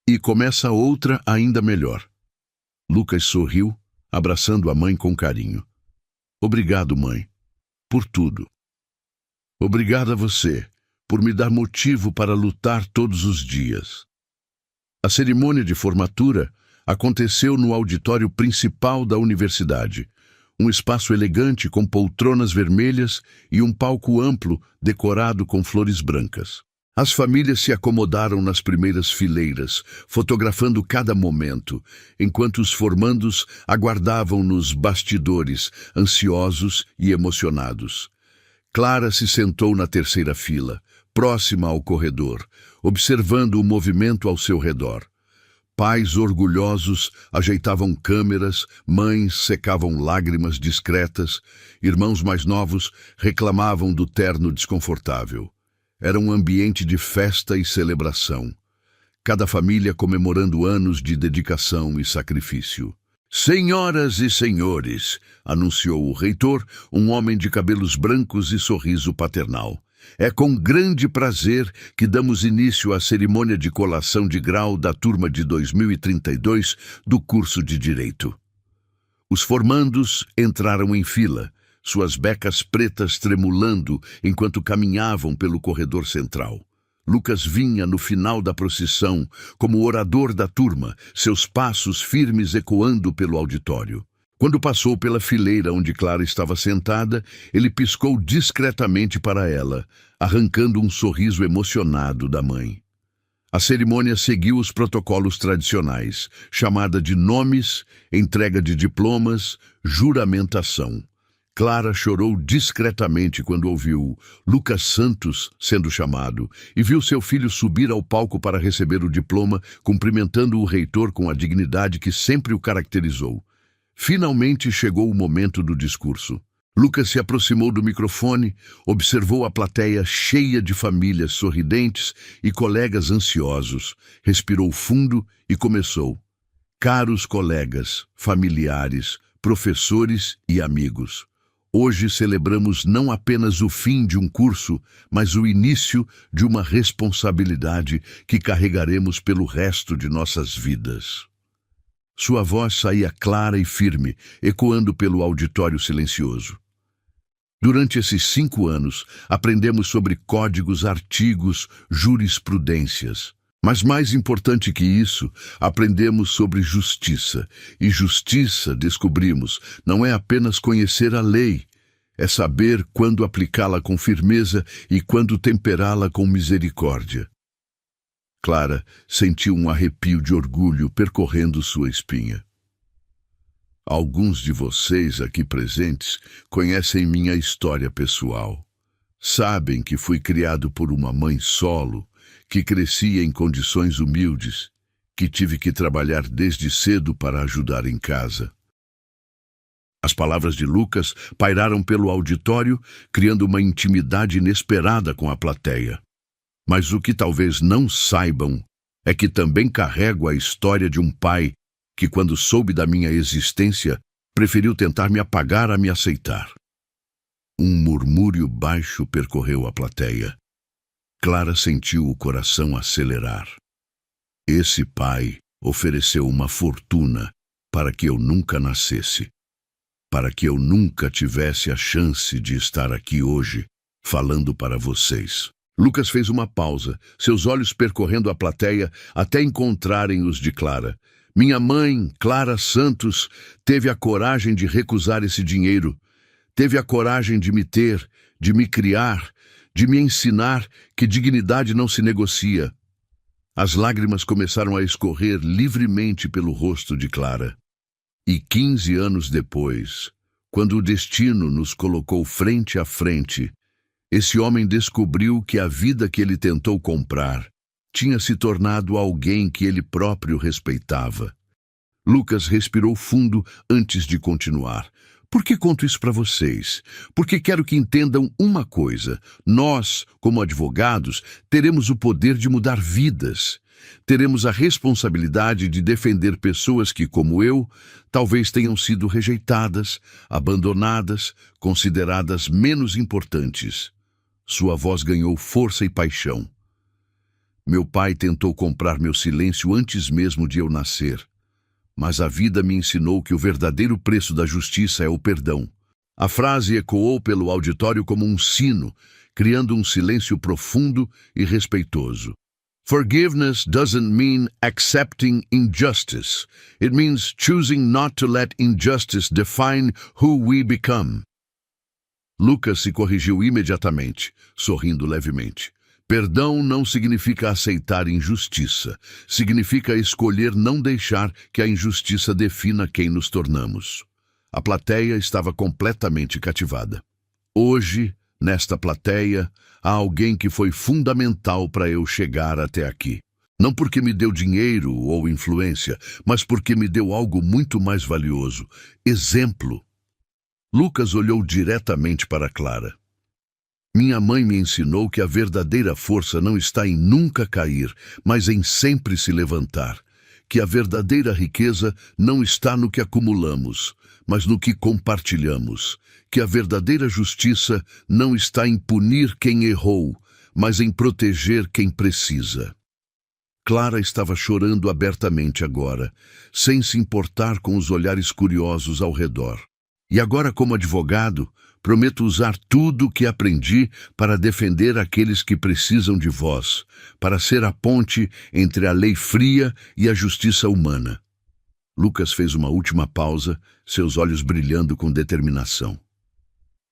E começa outra ainda melhor. Lucas sorriu, abraçando a mãe com carinho. Obrigado, mãe, por tudo. Obrigado a você, por me dar motivo para lutar todos os dias. A cerimônia de formatura aconteceu no auditório principal da universidade, um espaço elegante com poltronas vermelhas e um palco amplo decorado com flores brancas. As famílias se acomodaram nas primeiras fileiras, fotografando cada momento, enquanto os formandos aguardavam nos bastidores, ansiosos e emocionados. Clara se sentou na terceira fila, próxima ao corredor, observando o movimento ao seu redor. Pais orgulhosos ajeitavam câmeras, mães secavam lágrimas discretas, irmãos mais novos reclamavam do terno desconfortável. Era um ambiente de festa e celebração. Cada família comemorando anos de dedicação e sacrifício. Senhoras e senhores, anunciou o reitor, um homem de cabelos brancos e sorriso paternal. É com grande prazer que damos início à cerimônia de colação de grau da turma de 2032 do curso de Direito. Os formandos entraram em fila, suas becas pretas tremulando enquanto caminhavam pelo corredor central. Lucas vinha no final da procissão como orador da turma, seus passos firmes ecoando pelo auditório. Quando passou pela fileira onde Clara estava sentada, ele piscou discretamente para ela, arrancando um sorriso emocionado da mãe. A cerimônia seguiu os protocolos tradicionais, chamada de nomes, entrega de diplomas, juramentação. Clara chorou discretamente quando ouviu Lucas Santos sendo chamado e viu seu filho subir ao palco para receber o diploma, cumprimentando o reitor com a dignidade que sempre o caracterizou. Finalmente chegou o momento do discurso. Lucas se aproximou do microfone, observou a plateia cheia de famílias sorridentes e colegas ansiosos, respirou fundo e começou. Caros colegas, familiares, professores e amigos, hoje celebramos não apenas o fim de um curso, mas o início de uma responsabilidade que carregaremos pelo resto de nossas vidas. Sua voz saía clara e firme, ecoando pelo auditório silencioso. Durante esses 5 anos, aprendemos sobre códigos, artigos, jurisprudências. Mas mais importante que isso, aprendemos sobre justiça. E justiça, descobrimos, não é apenas conhecer a lei, é saber quando aplicá-la com firmeza e quando temperá-la com misericórdia. Clara sentiu um arrepio de orgulho percorrendo sua espinha. Alguns de vocês aqui presentes conhecem minha história pessoal. Sabem que fui criado por uma mãe solo, que crescia em condições humildes, que tive que trabalhar desde cedo para ajudar em casa. As palavras de Lucas pairaram pelo auditório, criando uma intimidade inesperada com a plateia. Mas o que talvez não saibam é que também carrego a história de um pai que, quando soube da minha existência, preferiu tentar me apagar a me aceitar. Um murmúrio baixo percorreu a plateia. Clara sentiu o coração acelerar. Esse pai ofereceu uma fortuna para que eu nunca nascesse, para que eu nunca tivesse a chance de estar aqui hoje, falando para vocês. Lucas fez uma pausa, seus olhos percorrendo a plateia até encontrarem os de Clara. Minha mãe, Clara Santos, teve a coragem de recusar esse dinheiro. Teve a coragem de me ter, de me criar, de me ensinar que dignidade não se negocia. As lágrimas começaram a escorrer livremente pelo rosto de Clara. E 15 anos depois, quando o destino nos colocou frente a frente, esse homem descobriu que a vida que ele tentou comprar tinha se tornado alguém que ele próprio respeitava. Lucas respirou fundo antes de continuar. Por que conto isso para vocês? Porque quero que entendam uma coisa. Nós, como advogados, teremos o poder de mudar vidas. Teremos a responsabilidade de defender pessoas que, como eu, talvez tenham sido rejeitadas, abandonadas, consideradas menos importantes. Sua voz ganhou força e paixão. Meu pai tentou comprar meu silêncio antes mesmo de eu nascer. Mas a vida me ensinou que o verdadeiro preço da justiça é o perdão. A frase ecoou pelo auditório como um sino, criando um silêncio profundo e respeitoso. Forgiveness doesn't mean accepting injustice. It means choosing not to let injustice define who we become. Lucas se corrigiu imediatamente, sorrindo levemente. Perdão não significa aceitar injustiça. Significa escolher não deixar que a injustiça defina quem nos tornamos. A plateia estava completamente cativada. Hoje, nesta plateia, há alguém que foi fundamental para eu chegar até aqui. Não porque me deu dinheiro ou influência, mas porque me deu algo muito mais valioso: exemplo. Lucas olhou diretamente para Clara. Minha mãe me ensinou que a verdadeira força não está em nunca cair, mas em sempre se levantar. Que a verdadeira riqueza não está no que acumulamos, mas no que compartilhamos. Que a verdadeira justiça não está em punir quem errou, mas em proteger quem precisa. Clara estava chorando abertamente agora, sem se importar com os olhares curiosos ao redor. E agora, como advogado, prometo usar tudo o que aprendi para defender aqueles que precisam de voz, para ser a ponte entre a lei fria e a justiça humana. Lucas fez uma última pausa, seus olhos brilhando com determinação.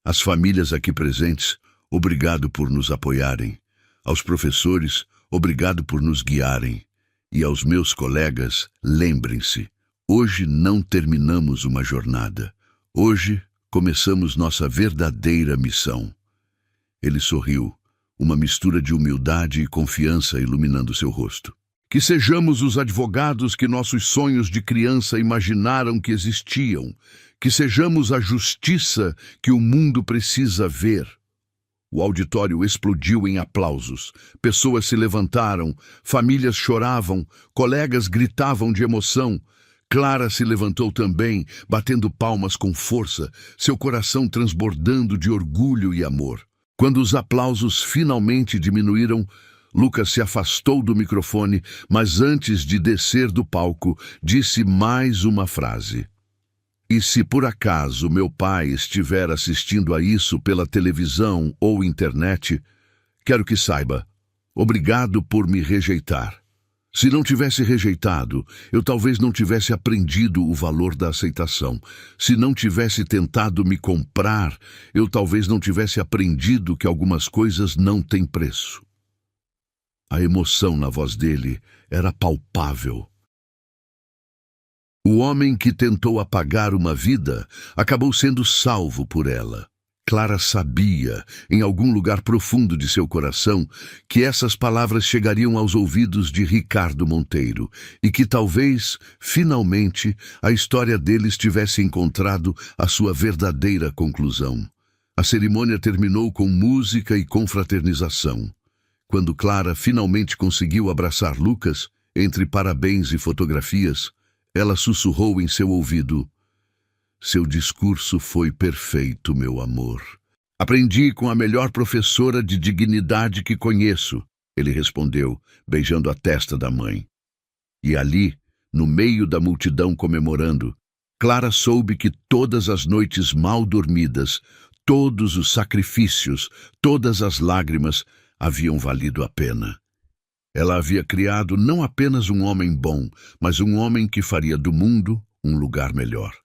Às famílias aqui presentes, obrigado por nos apoiarem. Aos professores, obrigado por nos guiarem. E aos meus colegas, lembrem-se, hoje não terminamos uma jornada. Hoje começamos nossa verdadeira missão. Ele sorriu, uma mistura de humildade e confiança iluminando seu rosto. Que sejamos os advogados que nossos sonhos de criança imaginaram que existiam. Que sejamos a justiça que o mundo precisa ver. O auditório explodiu em aplausos. Pessoas se levantaram, famílias choravam, colegas gritavam de emoção. Clara se levantou também, batendo palmas com força, seu coração transbordando de orgulho e amor. Quando os aplausos finalmente diminuíram, Lucas se afastou do microfone, mas antes de descer do palco, disse mais uma frase. E se por acaso meu pai estiver assistindo a isso pela televisão ou internet, quero que saiba, obrigado por me rejeitar. Se não tivesse rejeitado, eu talvez não tivesse aprendido o valor da aceitação. Se não tivesse tentado me comprar, eu talvez não tivesse aprendido que algumas coisas não têm preço. A emoção na voz dele era palpável. O homem que tentou apagar uma vida acabou sendo salvo por ela. Clara sabia, em algum lugar profundo de seu coração, que essas palavras chegariam aos ouvidos de Ricardo Monteiro e que talvez, finalmente, a história deles tivesse encontrado a sua verdadeira conclusão. A cerimônia terminou com música e confraternização. Quando Clara finalmente conseguiu abraçar Lucas, entre parabéns e fotografias, ela sussurrou em seu ouvido: "Seu discurso foi perfeito, meu amor. Aprendi com a melhor professora de dignidade que conheço", ele respondeu, beijando a testa da mãe. E ali, no meio da multidão comemorando, Clara soube que todas as noites mal dormidas, todos os sacrifícios, todas as lágrimas haviam valido a pena. Ela havia criado não apenas um homem bom, mas um homem que faria do mundo um lugar melhor.